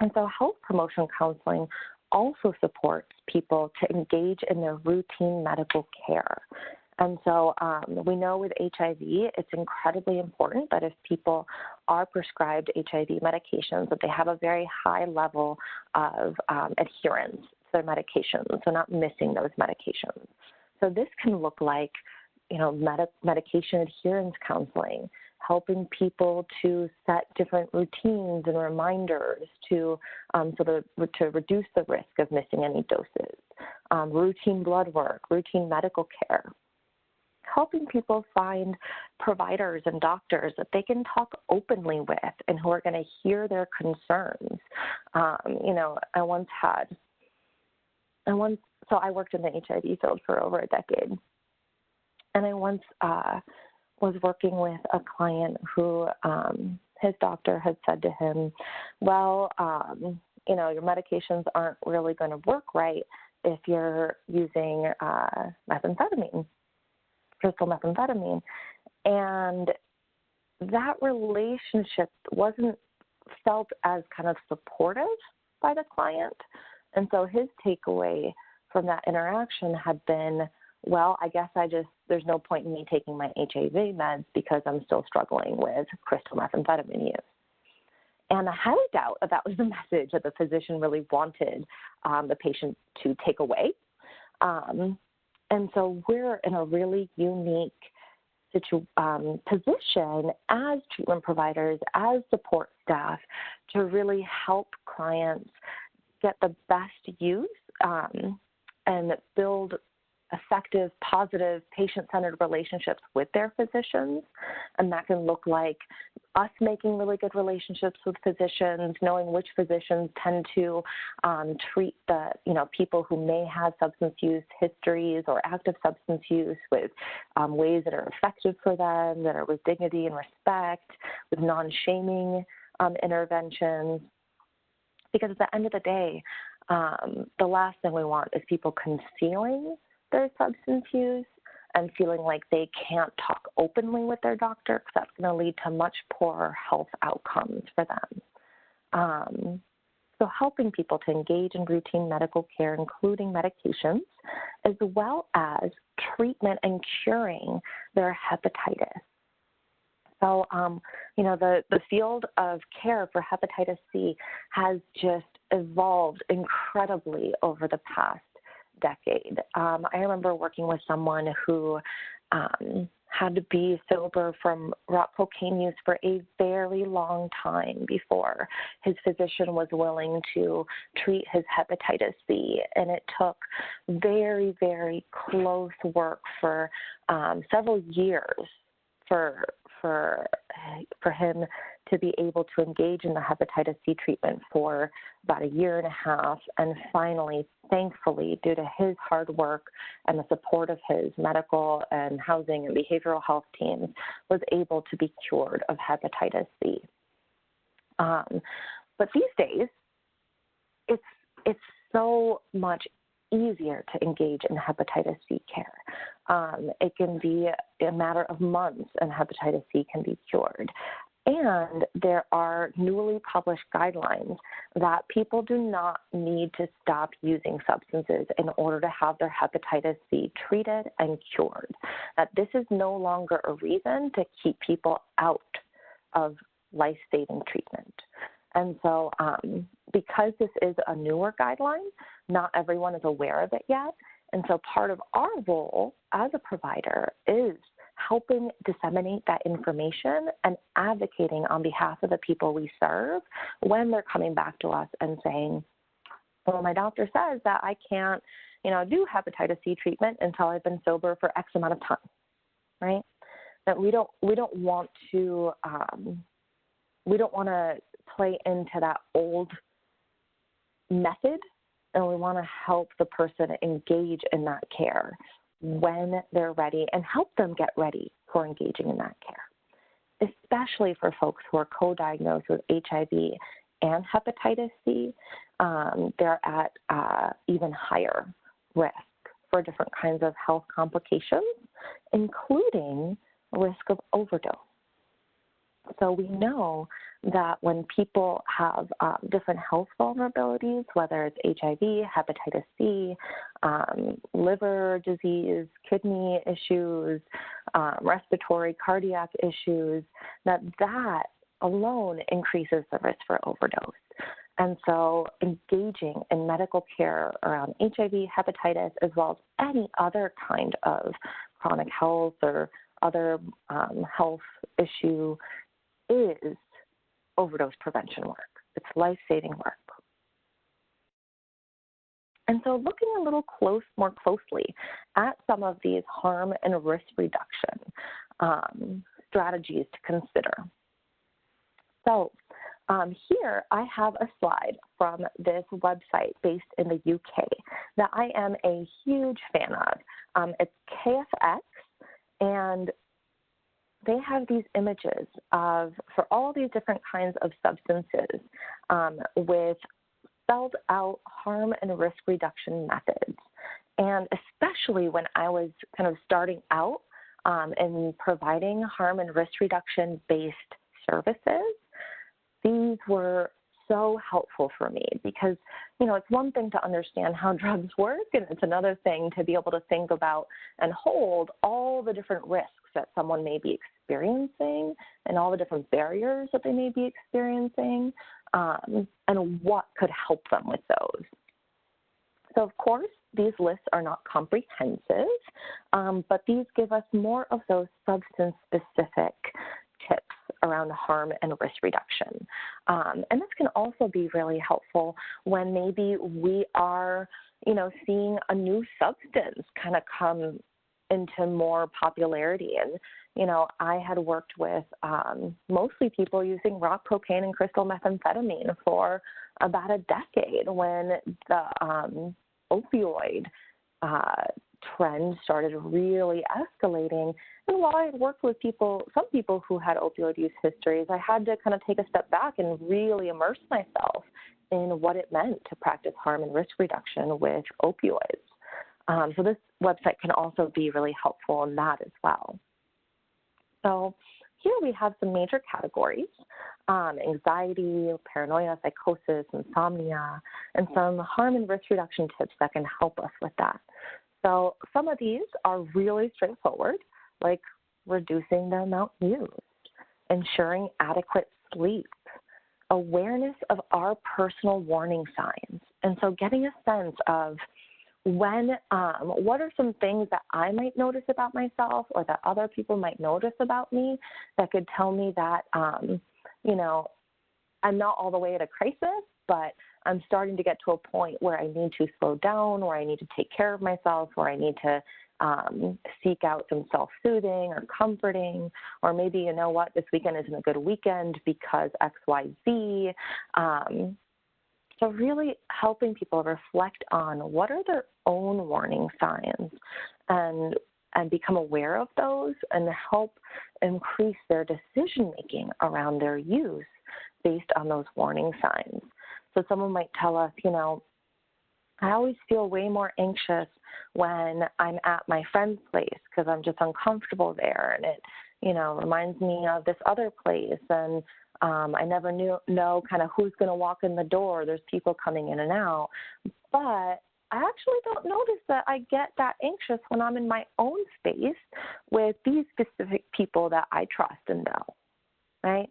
And so health promotion counseling also supports people to engage in their routine medical care. And so we know with HIV, it's incredibly important that if people are prescribed HIV medications, that they have a very high level of adherence to their medications, so not missing those medications. So this can look like, medication adherence counseling, helping people to set different routines and reminders to reduce the risk of missing any doses, routine blood work, routine medical care, helping people find providers and doctors that they can talk openly with and who are going to hear their concerns. So I worked in the HIV field for over a decade, and I once was working with a client who his doctor had said to him, well, your medications aren't really going to work right if you're using crystal methamphetamine. And that relationship wasn't felt as kind of supportive by the client. And so his takeaway from that interaction had been, well, I guess there's no point in me taking my HIV meds because I'm still struggling with crystal methamphetamine use. And I highly doubt that was the message that the physician really wanted the patient to take away. And so we're in a really unique position as treatment providers, as support staff, to really help clients get the best use and build effective, positive, patient-centered relationships with their physicians. And that can look like us making really good relationships with physicians, knowing which physicians tend to treat the, people who may have substance use histories or active substance use with ways that are effective for them, that are with dignity and respect, with non-shaming interventions. Because at the end of the day, the last thing we want is people concealing their substance use and feeling like they can't talk openly with their doctor, because that's going to lead to much poorer health outcomes for them. So helping people to engage in routine medical care, including medications, as well as treatment and curing their hepatitis. So, the field of care for hepatitis C has just evolved incredibly over the past decade. I remember working with someone who had to be sober from rock cocaine use for a very long time before his physician was willing to treat his hepatitis C. And it took very, very close work for several years for him to be able to engage in the hepatitis C treatment for about a year and a half, and finally, thankfully, due to his hard work and the support of his medical and housing and behavioral health teams, was able to be cured of hepatitis C. But these days, it's so much easier to engage in hepatitis C care. It can be a matter of months and hepatitis C can be cured. And there are newly published guidelines that people do not need to stop using substances in order to have their hepatitis C treated and cured. That this is no longer a reason to keep people out of life-saving treatment. And so because this is a newer guideline, not everyone is aware of it yet. And so part of our role as a provider is helping disseminate that information and advocating on behalf of the people we serve when they're coming back to us and saying, well, my doctor says that I can't, do hepatitis C treatment until I've been sober for X amount of time, right? That we don't want to play into that old method, and we want to help the person engage in that care when they're ready and help them get ready for engaging in that care, especially for folks who are co-diagnosed with HIV and hepatitis C. They're at even higher risk for different kinds of health complications, including risk of overdose. So we know that when people have different health vulnerabilities, whether it's HIV, hepatitis C, liver disease, kidney issues, respiratory, cardiac issues, that alone increases the risk for overdose. And so engaging in medical care around HIV, hepatitis, as well as any other kind of chronic health or other health issue is overdose prevention work. It's life-saving work. And so looking a little more closely at some of these harm and risk reduction strategies to consider. So here I have a slide from this website based in the UK that I am a huge fan of. It's KFX, and they have these images for all these different kinds of substances with spelled out harm and risk reduction methods. And especially when I was kind of starting out in providing harm and risk reduction based services, these were so helpful for me because, it's one thing to understand how drugs work, and it's another thing to be able to think about and hold all the different risks that someone may be experiencing and all the different barriers that they may be experiencing and what could help them with those. So, of course, these lists are not comprehensive, but these give us more of those substance-specific tips around harm and risk reduction. And this can also be really helpful when maybe we are, seeing a new substance kind of come into more popularity. And, I had worked with mostly people using rock cocaine and crystal methamphetamine for about a decade when the opioid trend started really escalating. And while I had worked with some people who had opioid use histories, I had to kind of take a step back and really immerse myself in what it meant to practice harm and risk reduction with opioids. So this website can also be really helpful in that as well. So here we have some major categories: anxiety, paranoia, psychosis, insomnia, and some harm and risk reduction tips that can help us with that. So some of these are really straightforward, like reducing the amount used, ensuring adequate sleep, awareness of our personal warning signs. And so getting a sense of what are some things that I might notice about myself or that other people might notice about me that could tell me that, I'm not all the way at a crisis, but I'm starting to get to a point where I need to slow down, where I need to take care of myself, where I need to seek out some self-soothing or comforting, or maybe, this weekend isn't a good weekend because X, Y, Z. So really helping people reflect on what are their own warning signs and become aware of those and help increase their decision-making around their use based on those warning signs. So someone might tell us, I always feel way more anxious when I'm at my friend's place because I'm just uncomfortable there, and it, reminds me of this other place, and I never know kind of who's going to walk in the door. There's people coming in and out, but I actually don't notice that I get that anxious when I'm in my own space with these specific people that I trust and know, right?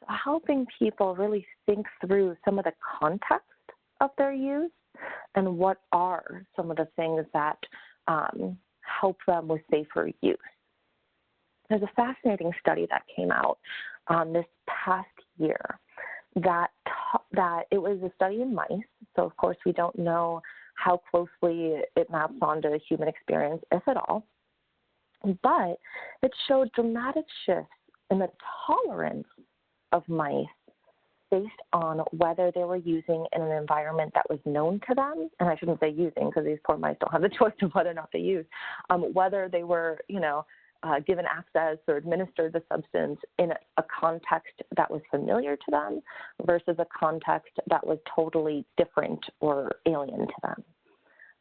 So helping people really think through some of the context of their use and what are some of the things that help them with safer use. There's a fascinating study that came out this past year that it was a study in mice. So, of course, we don't know how closely it maps onto the human experience, if at all. But it showed dramatic shifts in the tolerance of mice based on whether they were using in an environment that was known to them, and I shouldn't say using because these poor mice don't have the choice of whether or not they use, whether they were, given access or administered the substance in a context that was familiar to them versus a context that was totally different or alien to them.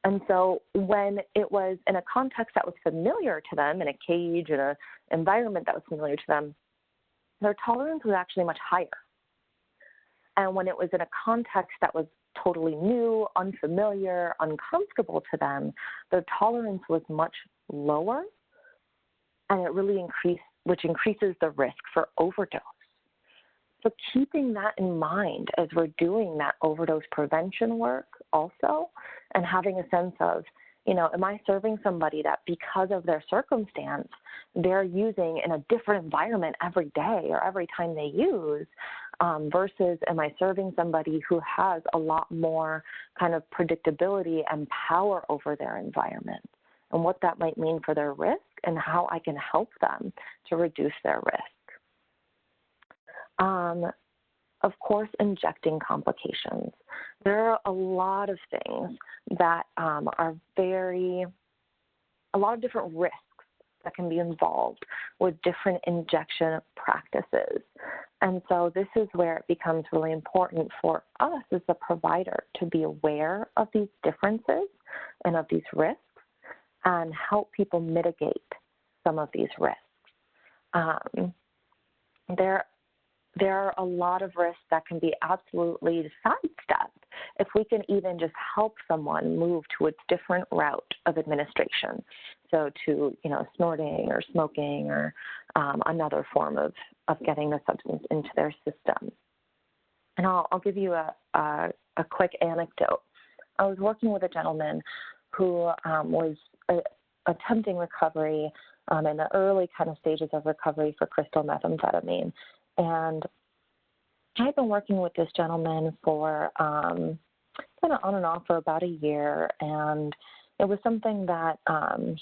And so when it was in a context that was familiar to them, in a cage, in an environment that was familiar to them, their tolerance was actually much higher. And when it was in a context that was totally new, unfamiliar, uncomfortable to them, their tolerance was much lower, and it really increases the risk for overdose. So keeping that in mind as we're doing that overdose prevention work also, and having a sense of, am I serving somebody that because of their circumstance, they're using in a different environment every day or every time they use, versus am I serving somebody who has a lot more kind of predictability and power over their environment, and what that might mean for their risk and how I can help them to reduce their risk. Of course, injecting complications. There are a lot of things that are a lot of different risks that can be involved with different injection practices. And so this is where it becomes really important for us as a provider to be aware of these differences and of these risks and help people mitigate some of these risks. There are a lot of risks that can be absolutely sidestepped if we can even just help someone move to a different route of administration. So to, snorting or smoking or another form of getting the substance into their system. And I'll give you a quick anecdote. I was working with a gentleman who was attempting recovery in the early kind of stages of recovery for crystal methamphetamine. And I've been working with this gentleman for kind of on and off for about a year, and it was something that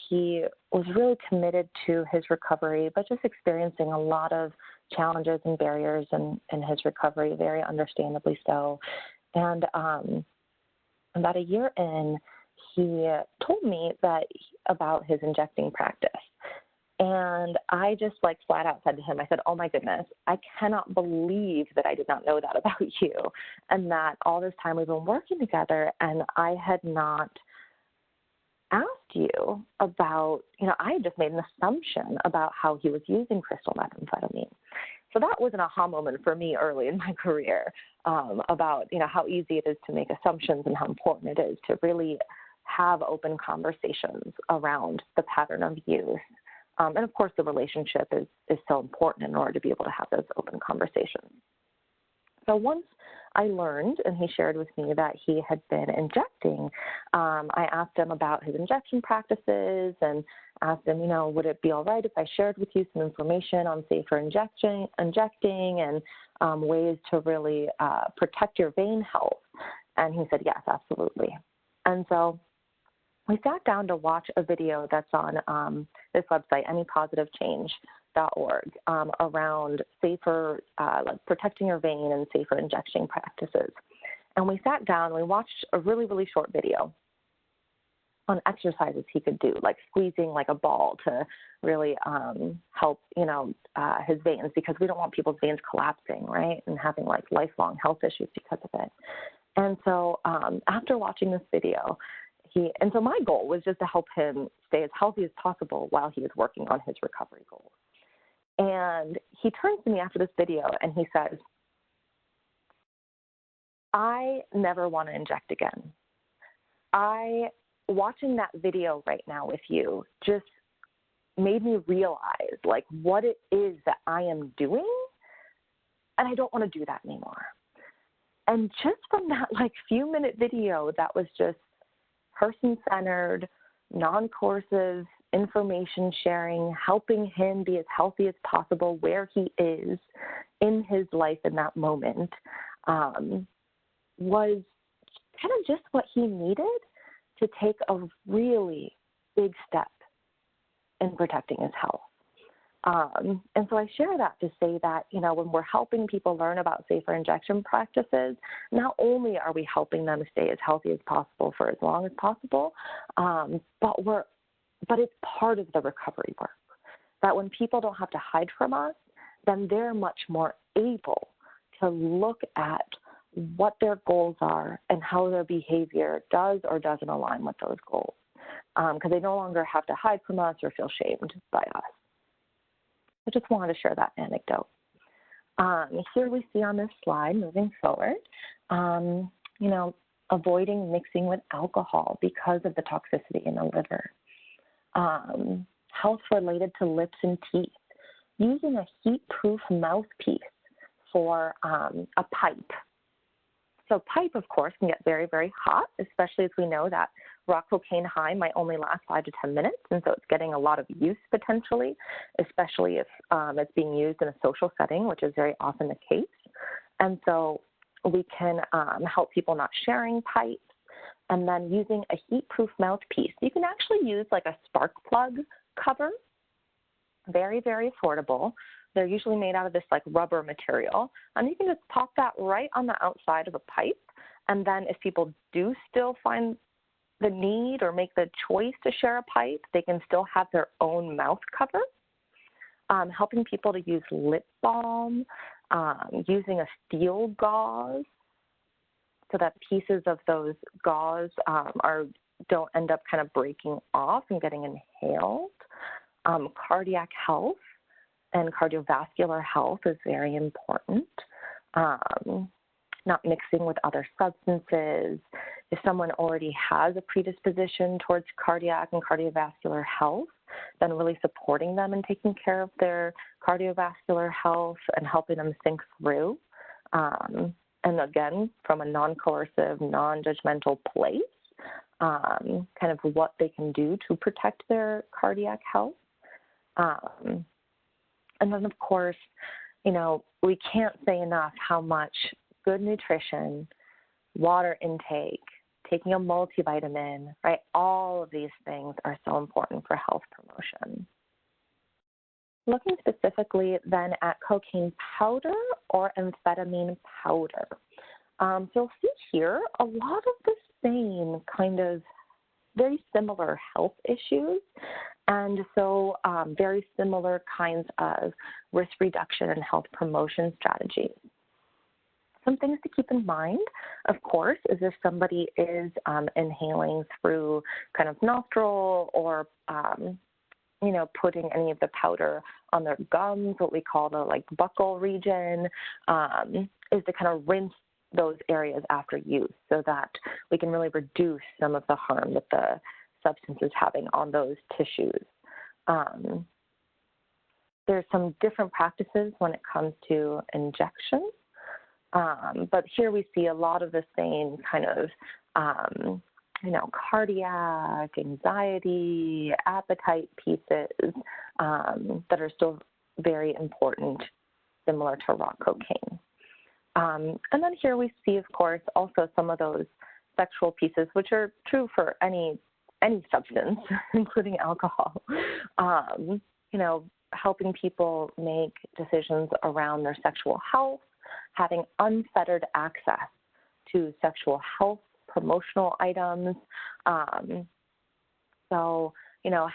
he was really committed to his recovery, but just experiencing a lot of challenges and barriers in his recovery, very understandably so. And about a year in, he told me about his injecting practice. And I just flat out said to him, I said, oh my goodness, I cannot believe that I did not know that about you, and that all this time we've been working together and I had not asked you about, I had just made an assumption about how he was using crystal methamphetamine. So that was an aha moment for me early in my career about, how easy it is to make assumptions and how important it is to really have open conversations around the pattern of use. And of course, the relationship is so important in order to be able to have those open conversations. So once I learned, and he shared with me that he had been injecting, I asked him about his injection practices and asked him, would it be all right if I shared with you some information on safer injecting and ways to really protect your vein health? And he said, yes, absolutely. And so we sat down to watch a video that's on this website, anypositivechange.org, around safer, protecting your vein and safer injection practices. And we sat down, we watched a really, really short video on exercises he could do, like squeezing like a ball to really help, his veins, because we don't want people's veins collapsing, right, and having like lifelong health issues because of it. And so after watching this video, so my goal was just to help him stay as healthy as possible while he was working on his recovery goals. And he turns to me after this video and he says, I never want to inject again. Watching that video right now with you just made me realize like what it is that I am doing, and I don't want to do that anymore. And just from that few-minute video that was just person-centered, non-coercive information sharing, helping him be as healthy as possible where he is in his life in that moment, was kind of just what he needed to take a really big step in protecting his health. And so I share that to say that, when we're helping people learn about safer injection practices, not only are we helping them stay as healthy as possible for as long as possible, but it's part of the recovery work. That when people don't have to hide from us, then they're much more able to look at what their goals are and how their behavior does or doesn't align with those goals, because they no longer have to hide from us or feel shamed by us. I just wanted to share that anecdote. Here we see on this slide, moving forward, avoiding mixing with alcohol because of the toxicity in the liver. Health related to lips and teeth. Using a heat-proof mouthpiece for a pipe. So pipe, of course, can get very, very hot, especially as we know that rock cocaine high might only last 5 to 10 minutes, and so it's getting a lot of use potentially, especially if it's being used in a social setting, which is very often the case. And so we can help people not sharing pipes, and then using a heat-proof mouthpiece. You can actually use like a spark plug cover, very, very affordable. They're usually made out of this like rubber material, and you can just pop that right on the outside of a pipe. And then if people do still find the need or make the choice to share a pipe, they can still have their own mouth cover. Helping people to use lip balm, using a steel gauze so that pieces of those gauze don't end up kind of breaking off and getting inhaled. Cardiac health and cardiovascular health is very important. Not mixing with other substances. If someone already has a predisposition towards cardiac and cardiovascular health, then really supporting them and taking care of their cardiovascular health and helping them think through. And again, from a non-coercive, non-judgmental place, kind of what they can do to protect their cardiac health. And then, of course, we can't say enough how much good nutrition, water intake, taking a multivitamin, right? All of these things are so important for health promotion. Looking specifically then at cocaine powder or amphetamine powder. So you'll see here a lot of the same kind of very similar health issues, and so very similar kinds of risk reduction and health promotion strategies. Some things to keep in mind, of course, is if somebody is inhaling through kind of nostril or, putting any of the powder on their gums, what we call the buccal region, is to kind of rinse those areas after use so that we can really reduce some of the harm that the substance is having on those tissues. There's some different practices when it comes to injection. But here we see a lot of the same kind of, cardiac, anxiety, appetite pieces that are still very important, similar to raw cocaine. And then here we see, of course, also some of those sexual pieces, which are true for any substance, including alcohol. Helping people make decisions around their sexual health, having unfettered access to sexual health promotional items.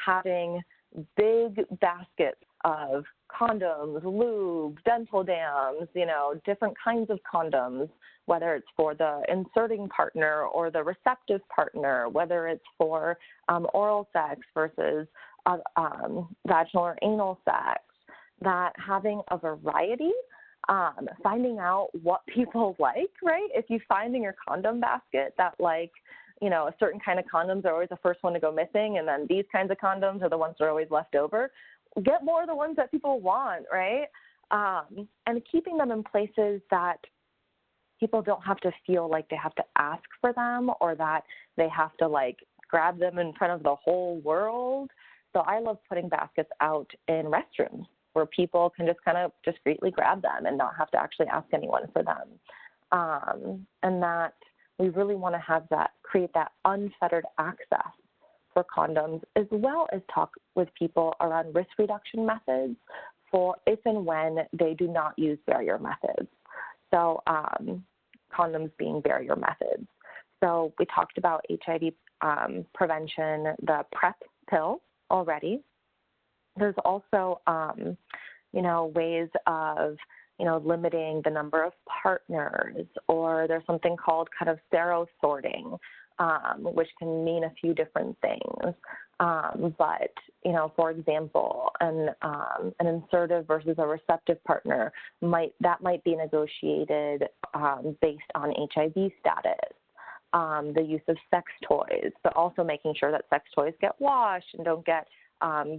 Having big baskets of condoms, lube, dental dams, different kinds of condoms, whether it's for the inserting partner or the receptive partner, whether it's for oral sex versus vaginal or anal sex, that having a variety, finding out what people like, right? If you find in your condom basket that a certain kind of condoms are always the first one to go missing, and then these kinds of condoms are the ones that are always left over, get more of the ones that people want, right? And keeping them in places that people don't have to feel like they have to ask for them or that they have to grab them in front of the whole world. So I love putting baskets out in restrooms where people can just kind of discreetly grab them and not have to actually ask anyone for them. And that we really want to have that, create that unfettered access for condoms, as well as talk with people around risk reduction methods for if and when they do not use barrier methods. So condoms being barrier methods. So we talked about HIV prevention, the PrEP pill already. There's also, ways of, limiting the number of partners, or there's something called kind of sero-sorting, which can mean a few different things. But, for example, an insertive versus a receptive partner might be negotiated based on HIV status. The use of sex toys, but also making sure that sex toys get washed and don't get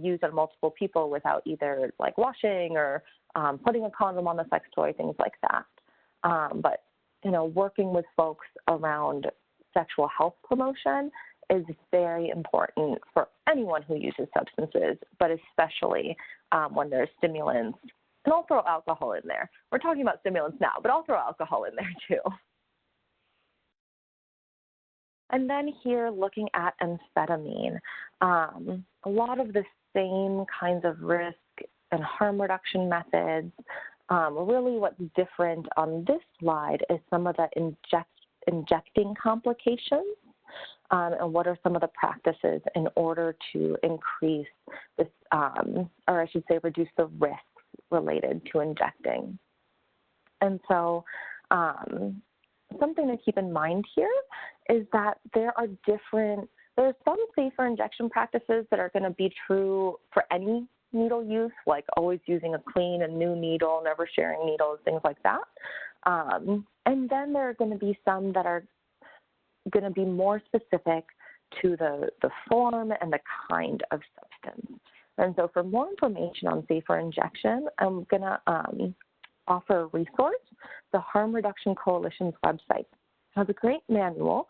used on multiple people without either washing or putting a condom on the sex toy, things like that. But, working with folks around sexual health promotion is very important for anyone who uses substances, but especially when there's stimulants. And I'll throw alcohol in there. We're talking about stimulants now, but I'll throw alcohol in there too. And then here, looking at amphetamine, a lot of the same kinds of risk and harm reduction methods. Really what's different on this slide is some of the injecting complications and what are some of the practices in order to increase this, or I should say reduce the risks related to injecting. And so something to keep in mind here is that there's some safer injection practices that are going to be true for any needle use, like always using a clean and new needle, never sharing needles, things like that. And then there are going to be some that are going to be more specific to the form and the kind of substance. And so for more information on safer injection, I'm going to offer a resource. The Harm Reduction Coalition's website has a great manual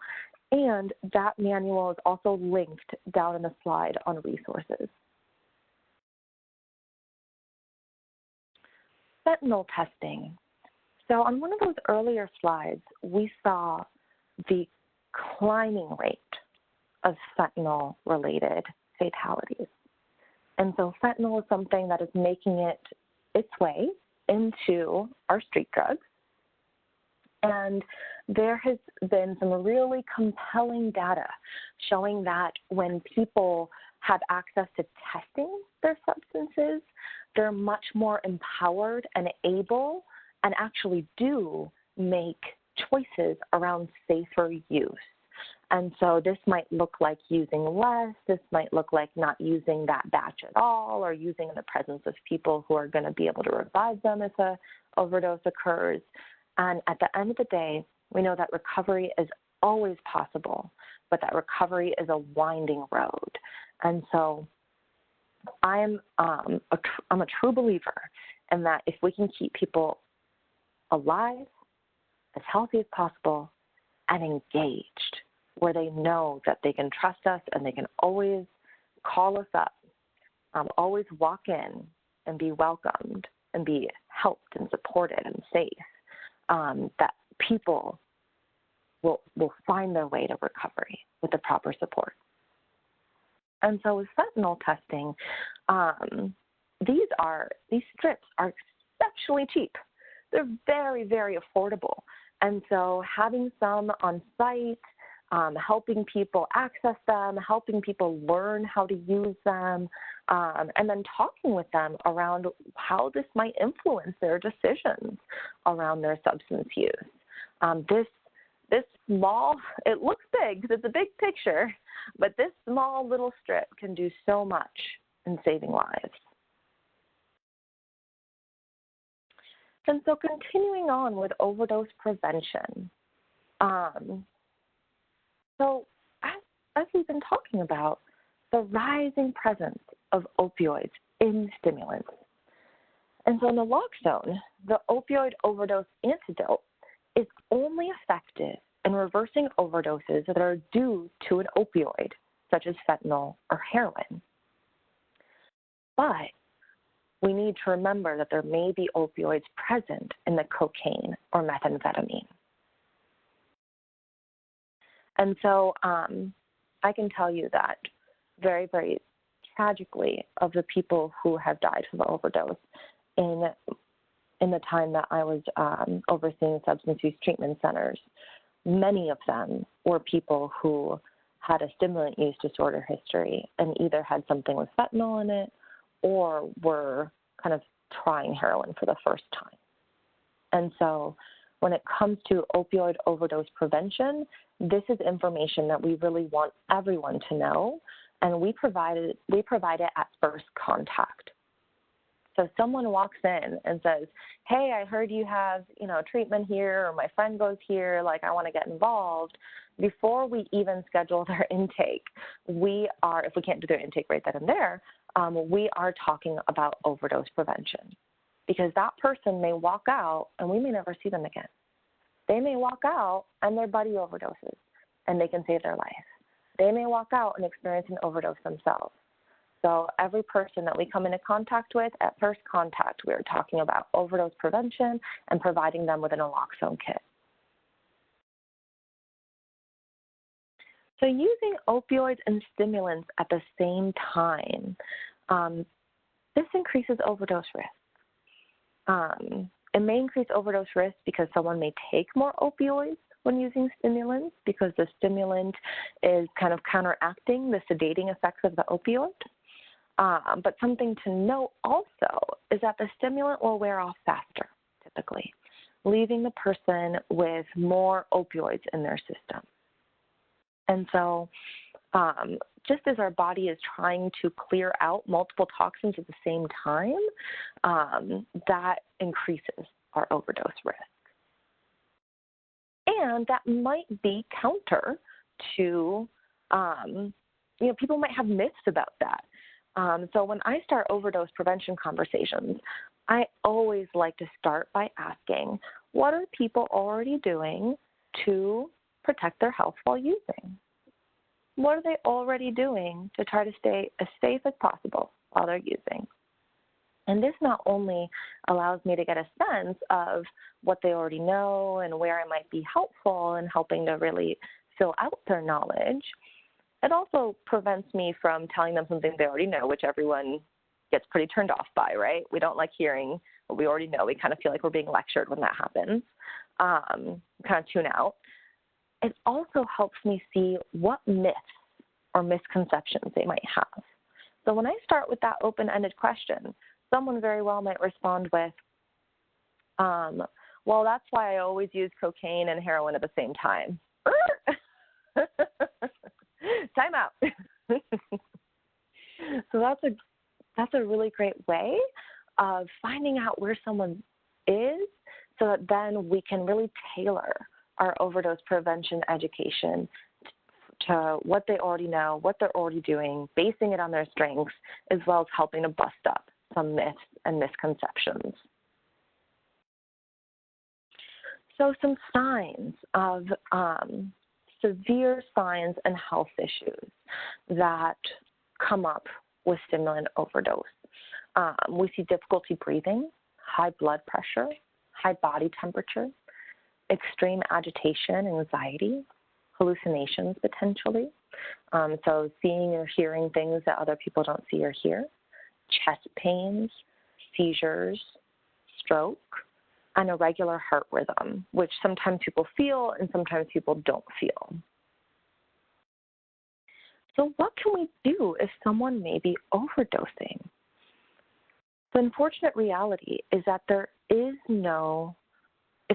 And that manual is also linked down in the slide on resources. Fentanyl testing. So on one of those earlier slides, we saw the climbing rate of fentanyl-related fatalities. And so fentanyl is something that is making its way into our street drugs. And there has been some really compelling data showing that when people have access to testing their substances, they're much more empowered and able and actually do make choices around safer use. And so this might look like using less, this might look like not using that batch at all, or using in the presence of people who are going to be able to revive them if an overdose occurs. And at the end of the day, we know that recovery is always possible, but that recovery is a winding road. And so I'm a true believer in that if we can keep people alive, as healthy as possible, and engaged, where they know that they can trust us and they can always call us up, always walk in and be welcomed and be helped and supported and safe, that people will find their way to recovery with the proper support. And so with fentanyl testing, these strips are exceptionally cheap. They're very, very affordable. And so having some on site, helping people access them, helping people learn how to use them, and then talking with them around how this might influence their decisions around their substance use. This small, it looks big because it's a big picture, but this small little strip can do so much in saving lives. And so continuing on with overdose prevention. So as we've been talking about, the rising presence of opioids in stimulants. And so naloxone, the opioid overdose antidote, is only effective in reversing overdoses that are due to an opioid, such as fentanyl or heroin. But we need to remember that there may be opioids present in the cocaine or methamphetamine. And so I can tell you that very, very tragically, of the people who have died from overdose in the time that I was overseeing substance use treatment centers, many of them were people who had a stimulant use disorder history and either had something with fentanyl in it or were kind of trying heroin for the first time. And so when it comes to opioid overdose prevention, this is information that we really want everyone to know, and we provide it at first contact. So someone walks in and says, hey, I heard you have, treatment here, or my friend goes here, like I want to get involved. Before we even schedule their intake, if we can't do their intake right then and there, we are talking about overdose prevention, because that person may walk out and we may never see them again. They may walk out and their buddy overdoses and they can save their life. They may walk out and experience an overdose themselves. So every person that we come into contact with, at first contact, we are talking about overdose prevention and providing them with an naloxone kit. So using opioids and stimulants at the same time, this increases overdose risk. It may increase overdose risk because someone may take more opioids when using stimulants, because the stimulant is kind of counteracting the sedating effects of the opioid. But something to note also is that the stimulant will wear off faster, typically, leaving the person with more opioids in their system. And so just as our body is trying to clear out multiple toxins at the same time, that increases our overdose risk. And that might be counter to, people might have myths about that. So when I start overdose prevention conversations, I always like to start by asking, what are people already doing to protect their health while using? What are they already doing to try to stay as safe as possible while they're using? And this not only allows me to get a sense of what they already know and where I might be helpful in helping to really fill out their knowledge, it also prevents me from telling them something they already know, which everyone gets pretty turned off by, right? We don't like hearing what we already know. We kind of feel like we're being lectured when that happens. Kind of tune out. It also helps me see what myths or misconceptions they might have. So when I start with that open-ended question, someone very well might respond with, well, that's why I always use cocaine and heroin at the same time. Time out. So that's a really great way of finding out where someone is so that then we can really tailor our overdose prevention education to what they already know, what they're already doing, basing it on their strengths, as well as helping to bust up some myths and misconceptions. So some signs of severe signs and health issues that come up with stimulant overdose. We see difficulty breathing, high blood pressure, high body temperature, extreme agitation, anxiety, hallucinations potentially. So seeing or hearing things that other people don't see or hear, chest pains, seizures, stroke, and irregular heart rhythm, which sometimes people feel and sometimes people don't feel. So what can we do if someone may be overdosing? The unfortunate reality is that if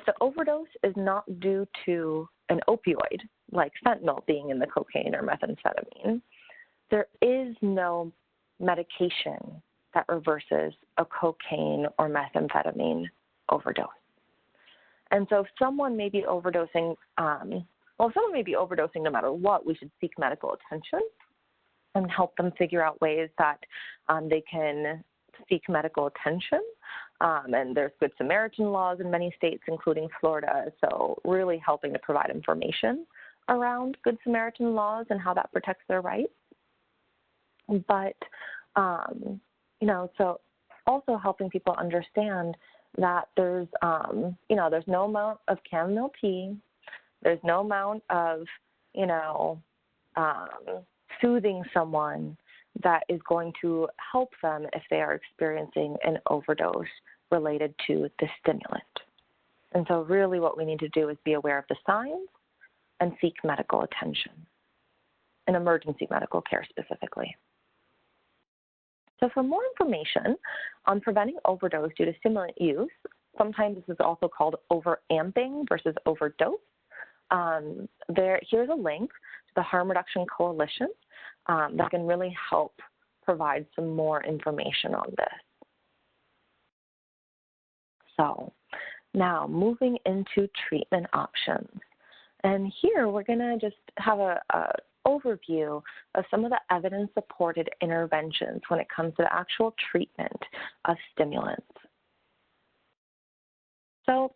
the overdose is not due to an opioid, like fentanyl being in the cocaine or methamphetamine, there is no medication that reverses a cocaine or methamphetamine overdose. And so if someone may be overdosing, no matter what, we should seek medical attention and help them figure out ways that they can seek medical attention. And there's Good Samaritan laws in many states, including Florida, so really helping to provide information around Good Samaritan laws and how that protects their rights. But, so also helping people understand that there's no amount of chamomile tea, there's no amount of, soothing someone that is going to help them if they are experiencing an overdose related to the stimulant. And so really what we need to do is be aware of the signs and seek medical attention, and emergency medical care specifically. So for more information on preventing overdose due to stimulant use, sometimes this is also called overamping versus overdose. Here's a link to the Harm Reduction Coalition that can really help provide some more information on this. So now moving into treatment options. And here we're going to just have a overview of some of the evidence-supported interventions when it comes to the actual treatment of stimulants. So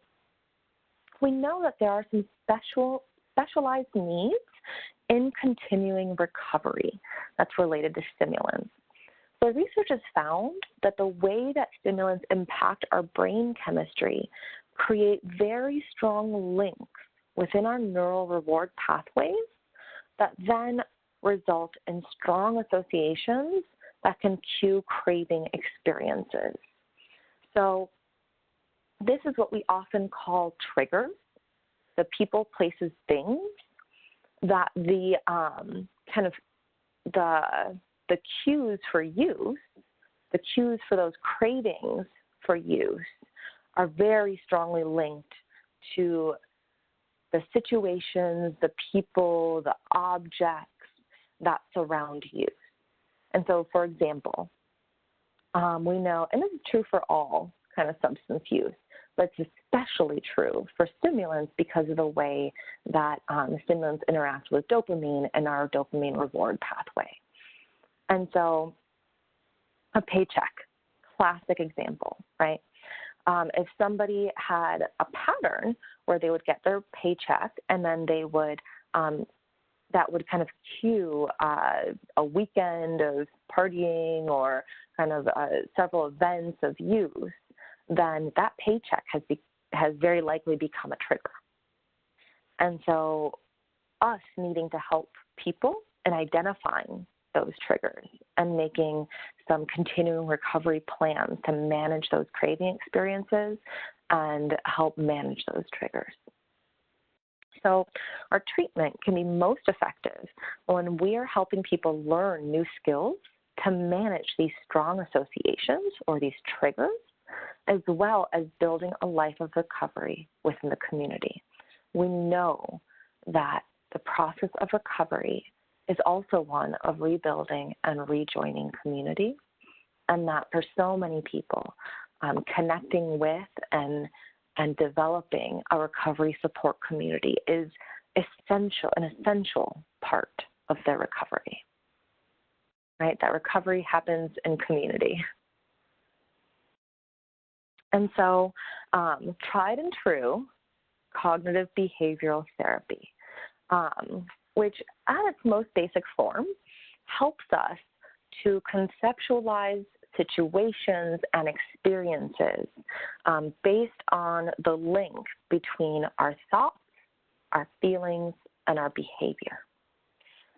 we know that there are some specialized needs in continuing recovery that's related to stimulants. So research has found that the way that stimulants impact our brain chemistry create very strong links within our neural reward pathways that then result in strong associations that can cue craving experiences. So this is what we often call triggers, the people, places, things, that the cues for use, the cues for those cravings for use are very strongly linked to the situations, the people, the objects that surround use. And so, for example, we know, and this is true for all kind of substance use, but it's especially true for stimulants because of the way that stimulants interact with dopamine and our dopamine reward pathway. And so a paycheck, classic example, right? If somebody had a pattern where they would get their paycheck and then they would, that would kind of cue a weekend of partying or kind of several events of use, then that paycheck has very likely become a trigger. And so us needing to help people in identifying those triggers and making some continuing recovery plans to manage those craving experiences and help manage those triggers. So our treatment can be most effective when we are helping people learn new skills to manage these strong associations or these triggers, as well as building a life of recovery within the community. We know that the process of recovery is also one of rebuilding and rejoining community, and that for so many people, connecting with and developing a recovery support community is an essential part of their recovery, right? That recovery happens in community. And so tried and true cognitive behavioral therapy, which at its most basic form helps us to conceptualize situations and experiences based on the link between our thoughts, our feelings, and our behavior.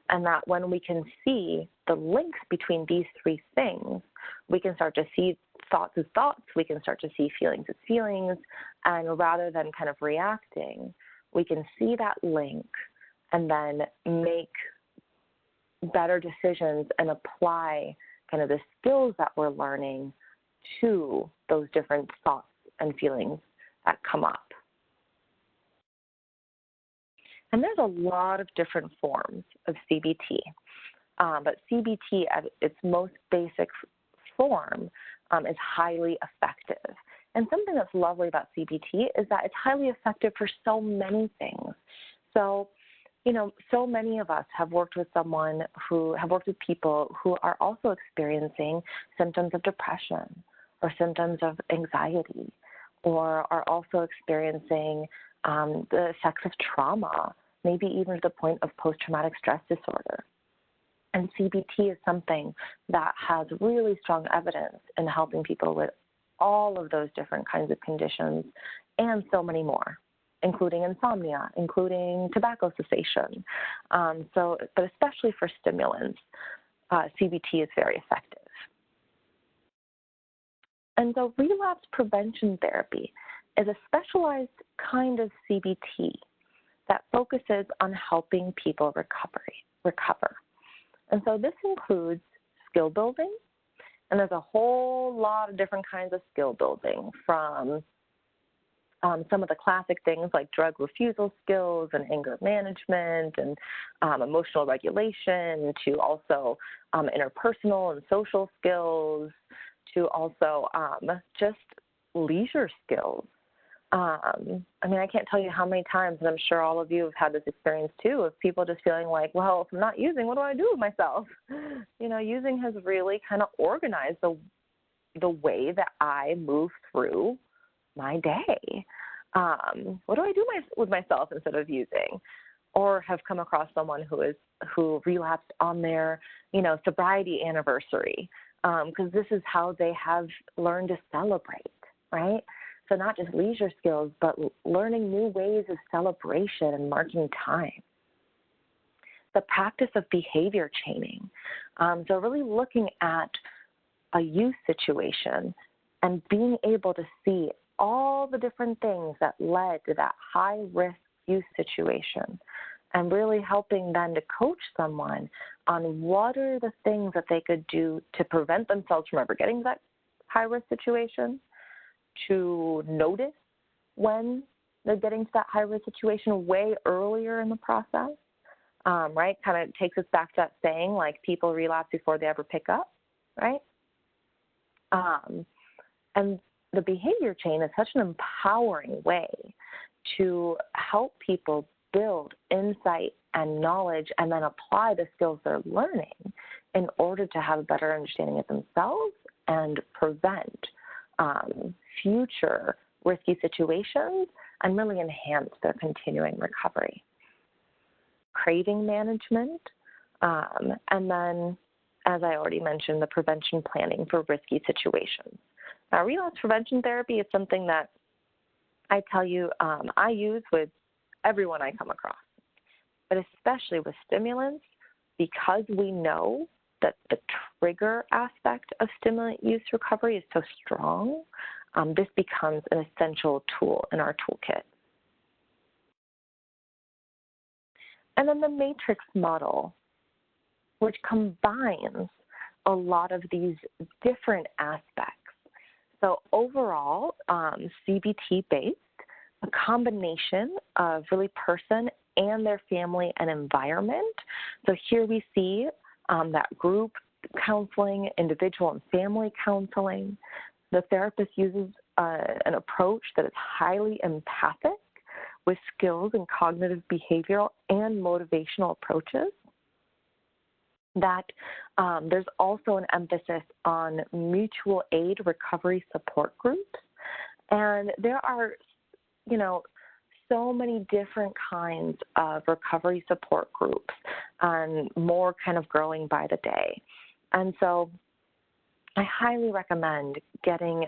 And that when we can see the links between these three things, we can start to see thoughts as thoughts, we can start to see feelings as feelings, and rather than kind of reacting, we can see that link and then make better decisions and apply kind of the skills that we're learning to those different thoughts and feelings that come up. And there's a lot of different forms of CBT, but CBT at its most basic form is highly effective. And something that's lovely about CBT is that it's highly effective for so many things. So, so many of us have worked with people who are also experiencing symptoms of depression or symptoms of anxiety, or are also experiencing the effects of trauma, maybe even to the point of post-traumatic stress disorder. And CBT is something that has really strong evidence in helping people with all of those different kinds of conditions and so many more, including insomnia, including tobacco cessation. But especially for stimulants, CBT is very effective. And so relapse prevention therapy is a specialized kind of CBT that focuses on helping people recover. And so this includes skill building, and there's a whole lot of different kinds of skill building, from some of the classic things like drug refusal skills and anger management and emotional regulation, to also interpersonal and social skills, to also just leisure skills. I can't tell you how many times, and I'm sure all of you have had this experience too, of people just feeling like, well, if I'm not using, what do I do with myself? Using has really kind of organized the way that I move through my day. What do I do with myself instead of using? Or have come across someone who relapsed on their, sobriety anniversary, because this is how they have learned to celebrate, right? So not just leisure skills, but learning new ways of celebration and marking time. The practice of behavior chaining. So really looking at a use situation and being able to see all the different things that led to that high-risk use situation, and really helping then to coach someone on what are the things that they could do to prevent themselves from ever getting to that high-risk situation, to notice when they're getting to that high-risk situation way earlier in the process, right? Kind of takes us back to that saying, like, people relapse before they ever pick up, right? And the behavior chain is such an empowering way to help people build insight and knowledge and then apply the skills they're learning in order to have a better understanding of themselves and prevent future risky situations, and really enhance their continuing recovery. Craving management, and then, as I already mentioned, the prevention planning for risky situations. Now, relapse prevention therapy is something that I tell you I use with everyone I come across, but especially with stimulants, because we know that the trigger aspect of stimulant use recovery is so strong, this becomes an essential tool in our toolkit. And then the matrix model, which combines a lot of these different aspects. So overall, CBT-based, a combination of really person and their family and environment. So here we see that group counseling, individual and family counseling. The therapist uses an approach that is highly empathic with skills in cognitive behavioral and motivational approaches. That there's also an emphasis on mutual aid recovery support groups. And there are, so many different kinds of recovery support groups and more kind of growing by the day. And so I highly recommend getting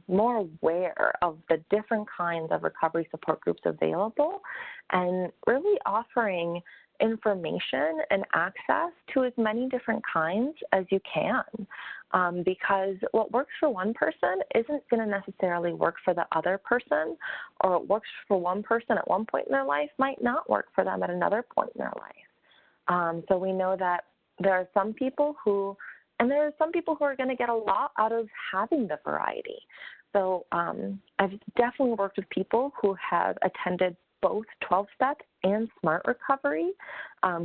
more aware of the different kinds of recovery support groups available and really offering information and access to as many different kinds as you can, because what works for one person isn't going to necessarily work for the other person, or what works for one person at one point in their life might not work for them at another point in their life. So we know that there are some people who are going to get a lot out of having the variety. So I've definitely worked with people who have attended both 12-step and SMART recovery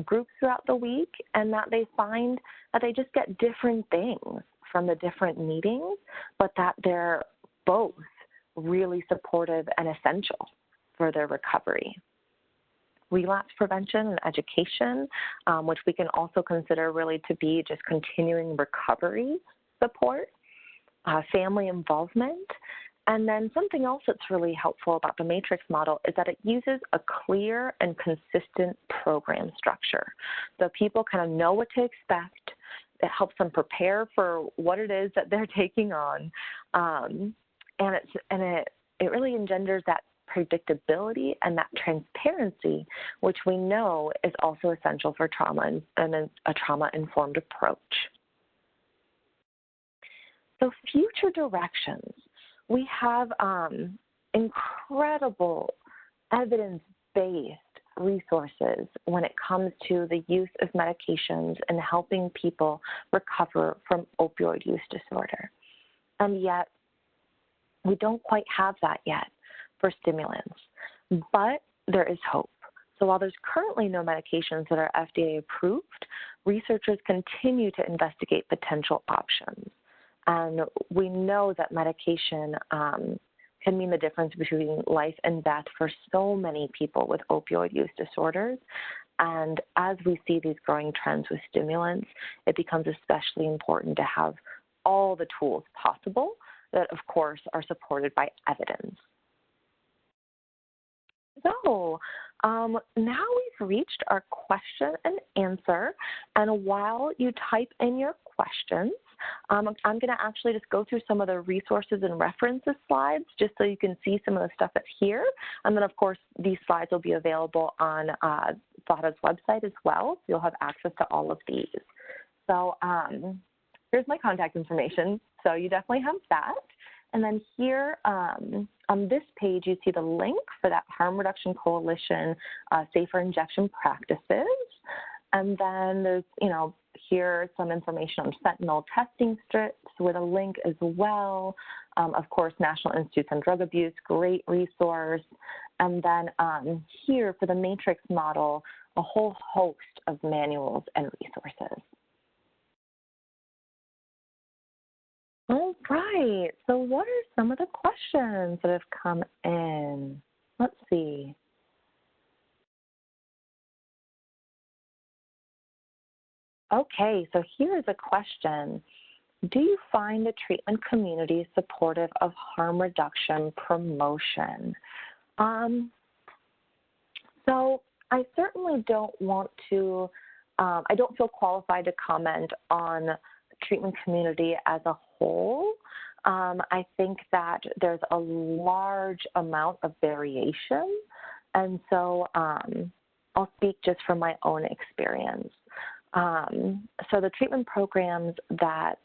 groups throughout the week, and that they find that they just get different things from the different meetings, but that they're both really supportive and essential for their recovery. Relapse prevention and education, which we can also consider really to be just continuing recovery support, family involvement. And then something else that's really helpful about the matrix model is that it uses a clear and consistent program structure. So people kind of know what to expect. It helps them prepare for what it is that they're taking on. And it really engenders that predictability and that transparency, which we know is also essential for trauma and a trauma-informed approach. So future directions. We have incredible evidence-based resources when it comes to the use of medications and helping people recover from opioid use disorder. And yet, we don't quite have that yet for stimulants, but there is hope. So while there's currently no medications that are FDA approved, researchers continue to investigate potential options. And we know that medication can mean the difference between life and death for so many people with opioid use disorders. And as we see these growing trends with stimulants, it becomes especially important to have all the tools possible that, of course, are supported by evidence. So now we've reached our question and answer. And while you type in your questions, I'm going to actually just go through some of the resources and references slides just so you can see some of the stuff that's here. And then, of course, these slides will be available on VADA's website as well. So you'll have access to all of these. So here's my contact information. So you definitely have that. And then here on this page, you see the link for that Harm Reduction Coalition Safer Injection Practices. And then there's, here some information on fentanyl testing strips with a link as well. Of course, National Institutes on Drug Abuse, great resource. And then here for the matrix model, a whole host of manuals and resources. All right, so what are some of the questions that have come in? Let's see. Okay, so here is a question. Do you find the treatment community supportive of harm reduction promotion? So I certainly don't want to, I don't feel qualified to comment on the treatment community as a whole. I think that there's a large amount of variation, and so I'll speak just from my own experience. So the treatment programs that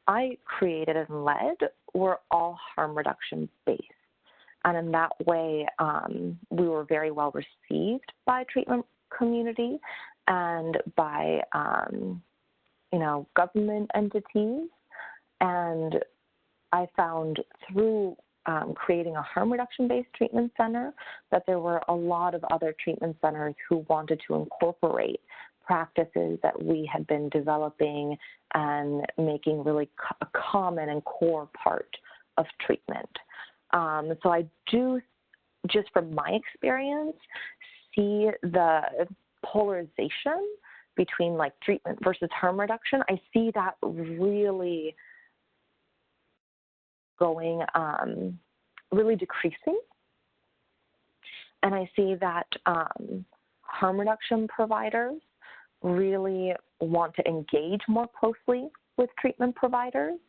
I created and led were all harm reduction based. And in that way, we were very well received by treatment community and by, government entities. And I found through creating a harm reduction-based treatment center that there were a lot of other treatment centers who wanted to incorporate practices that we had been developing and making really a common and core part of treatment. So I do, just from my experience, see the polarization between like treatment versus harm reduction. I see that really going, really decreasing. And I see that harm reduction providers really want to engage more closely with treatment providers,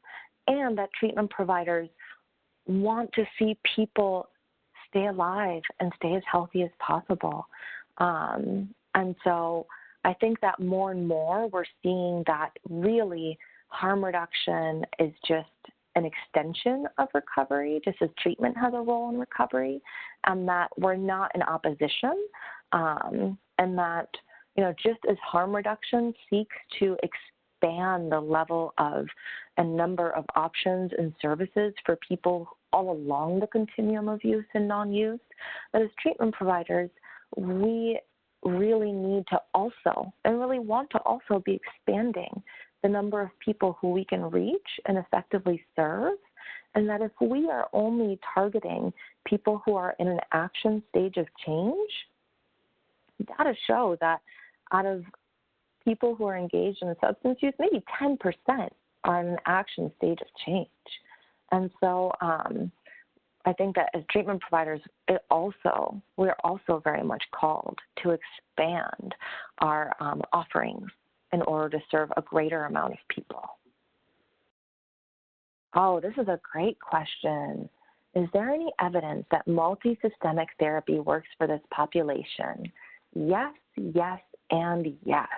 and that treatment providers want to see people stay alive and stay as healthy as possible. And so I think that more and more we're seeing that really harm reduction is just an extension of recovery, just as treatment has a role in recovery, and that we're not in opposition, and that, just as harm reduction seeks to expand the level of a number of options and services for people all along the continuum of use and non-use, that as treatment providers, we really need to also, and really want to also be expanding the number of people who we can reach and effectively serve, and that if we are only targeting people who are in an action stage of change, data show that out of people who are engaged in substance use, maybe 10% are in an action stage of change. And so I think that as treatment providers, we're also very much called to expand our offerings in order to serve a greater amount of people. Oh, this is a great question. Is there any evidence that multisystemic therapy works for this population? Yes, yes, and yes.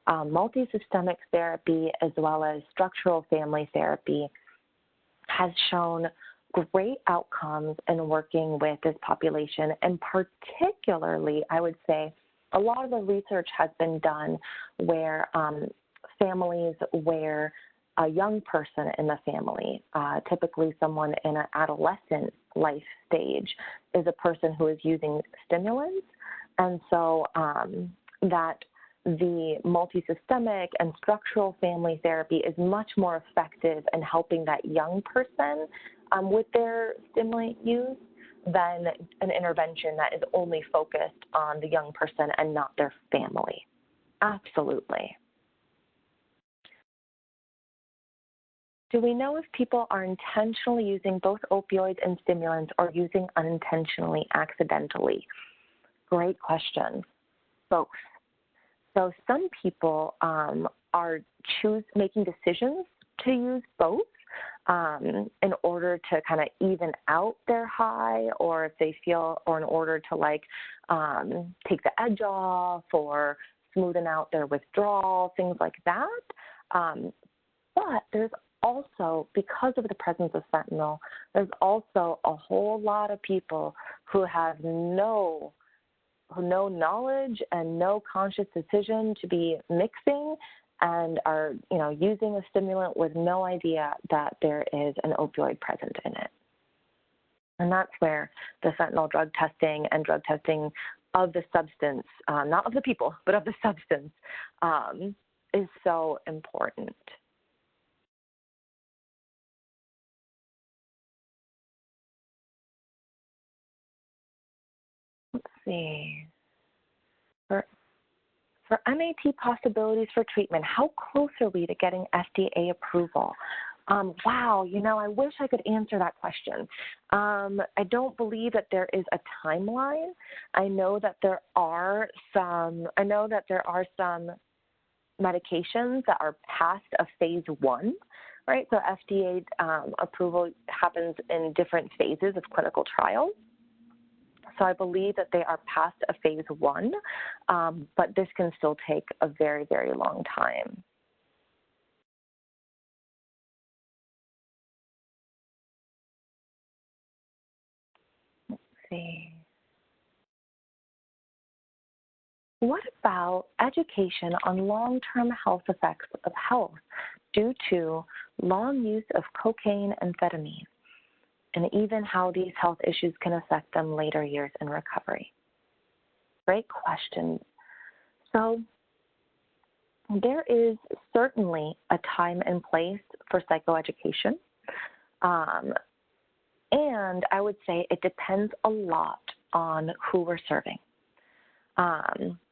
Multisystemic therapy as well as structural family therapy has shown great outcomes in working with this population, and particularly, I would say, a lot of the research has been done where families where a young person in the family, typically someone in an adolescent life stage, is a person who is using stimulants, and so that the multisystemic and structural family therapy is much more effective in helping that young person with their stimulant use than an intervention that is only focused on the young person and not their family. Absolutely. Do we know if people are intentionally using both opioids and stimulants or using unintentionally, accidentally? Great question. Both. So some people are making decisions to use both in order to kind of even out their high, or if they feel, or in order to take the edge off or smoothen out their withdrawal, things like that. But there's also, because of the presence of fentanyl, there's also a whole lot of people who have no knowledge and no conscious decision to be mixing and are, using a stimulant with no idea that there is an opioid present in it. And that's where the fentanyl drug testing and drug testing of the substance, not of the people, but of the substance, is so important. Let's see. For MAT possibilities for treatment, how close are we to getting FDA approval? Wow, I wish I could answer that question. I don't believe that there is a timeline. I know that there are some medications that are past a phase 1, right? So FDA approval happens in different phases of clinical trials. So I believe that they are past a phase 1, but this can still take a very, very long time. Let's see. What about education on long-term health effects of health due to long use of cocaine and amphetamine, and even how these health issues can affect them later years in recovery? Great question. So there is certainly a time and place for psychoeducation. And I would say it depends a lot on who we're serving.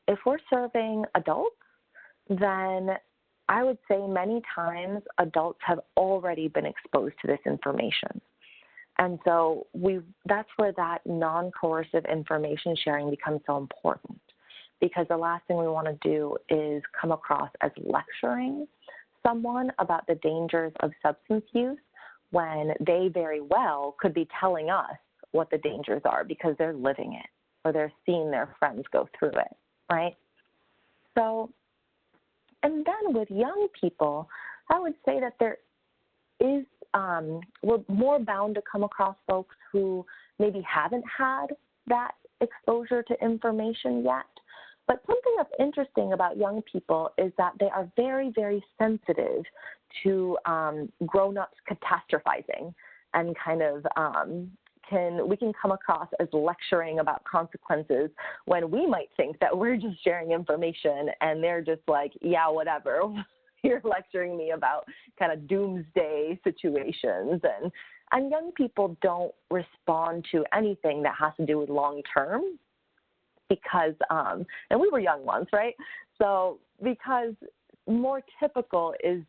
If we're serving adults, then I would say many times adults have already been exposed to this information. And so that's where that non-coercive information sharing becomes so important, because the last thing we want to do is come across as lecturing someone about the dangers of substance use when they very well could be telling us what the dangers are because they're living it or they're seeing their friends go through it, right? So, and then with young people, I would say that there is, we're more bound to come across folks who maybe haven't had that exposure to information yet. But something that's interesting about young people is that they are very, very sensitive to grown-ups catastrophizing and kind of we can come across as lecturing about consequences when we might think that we're just sharing information and they're just like, yeah, whatever. You're lecturing me about kind of doomsday situations. And young people don't respond to anything that has to do with long-term because, and we were young once, right? So because more typical is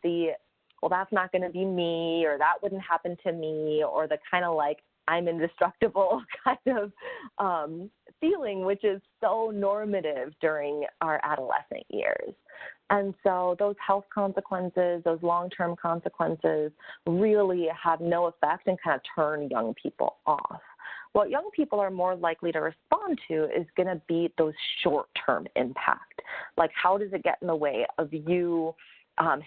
well, that's not going to be me, or that wouldn't happen to me, or the kind of like, I'm indestructible kind of feeling, which is so normative during our adolescent years. And so those health consequences, those long-term consequences really have no effect and kind of turn young people off. What young people are more likely to respond to is going to be those short-term impact. Like, how does it get in the way of you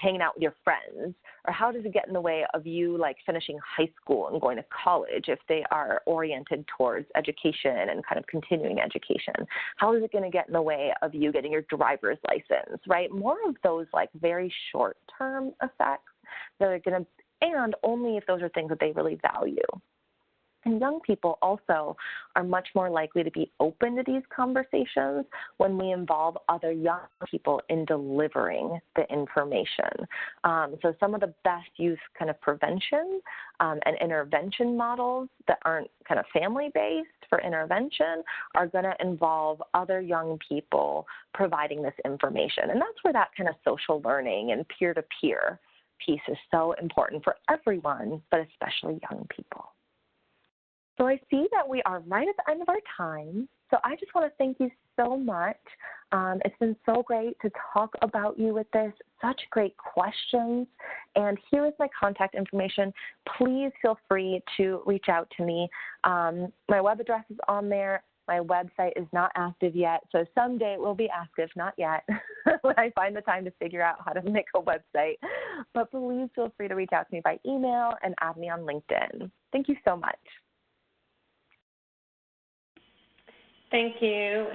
hanging out with your friends? Or how does it get in the way of you like finishing high school and going to college if they are oriented towards education and kind of continuing education? How is it going to get in the way of you getting your driver's license, right? More of those like very short-term effects that are going to, and only if those are things that they really value. And young people also are much more likely to be open to these conversations when we involve other young people in delivering the information. So some of the best use kind of prevention and intervention models that aren't kind of family-based for intervention are going to involve other young people providing this information. And that's where that kind of social learning and peer-to-peer piece is so important for everyone, but especially young people. So I see that we are right at the end of our time. So I just want to thank you so much. It's been so great to talk about you with this. Such great questions. And here is my contact information. Please feel free to reach out to me. My web address is on there. My website is not active yet. So someday it will be active, not yet, when I find the time to figure out how to make a website. But please feel free to reach out to me by email and add me on LinkedIn. Thank you so much. Thank you,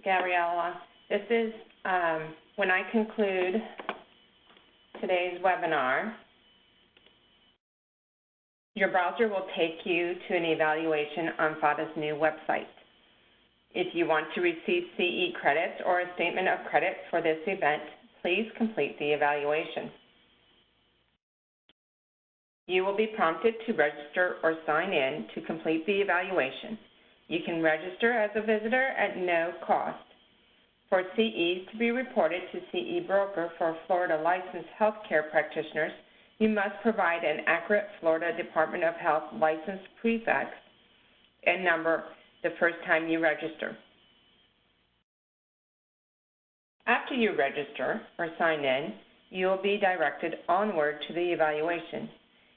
Gabriela. This is when I conclude today's webinar, your browser will take you to an evaluation on FADA's new website. If you want to receive CE credits or a statement of credit for this event, please complete the evaluation. You will be prompted to register or sign in to complete the evaluation. You can register as a visitor at no cost. For CEs to be reported to CE broker for Florida licensed healthcare practitioners, You must provide an accurate Florida Department of Health license prefix and number the first time you register. After you register or sign in, you will be directed onward to the evaluation.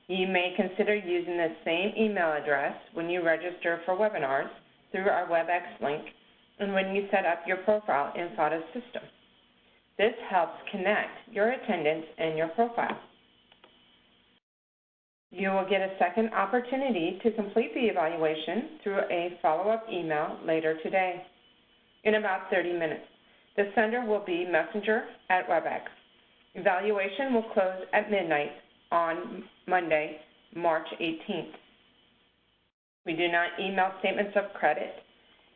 You may consider using the same email address when you register for webinars through our WebEx link and when you set up your profile in FADA's system. This helps connect your attendance and your profile. You will get a second opportunity to complete the evaluation through a follow-up email later today in about 30 minutes. The sender will be Messenger at WebEx. Evaluation will close at midnight on Monday, March 18th. We do not email statements of credit.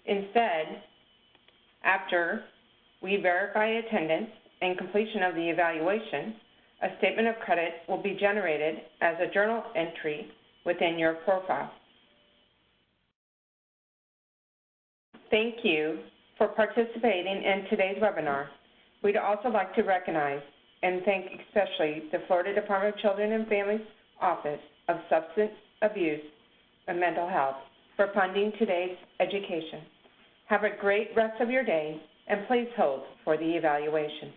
Instead, after we verify attendance and completion of the evaluation, a statement of credit will be generated as a journal entry within your profile. Thank you for participating in today's webinar. We'd also like to recognize and thank especially the Florida Department of Children and Families Office of Substance Abuse and Mental Health for funding today's education. Have a great rest of your day, and please hold for the evaluation.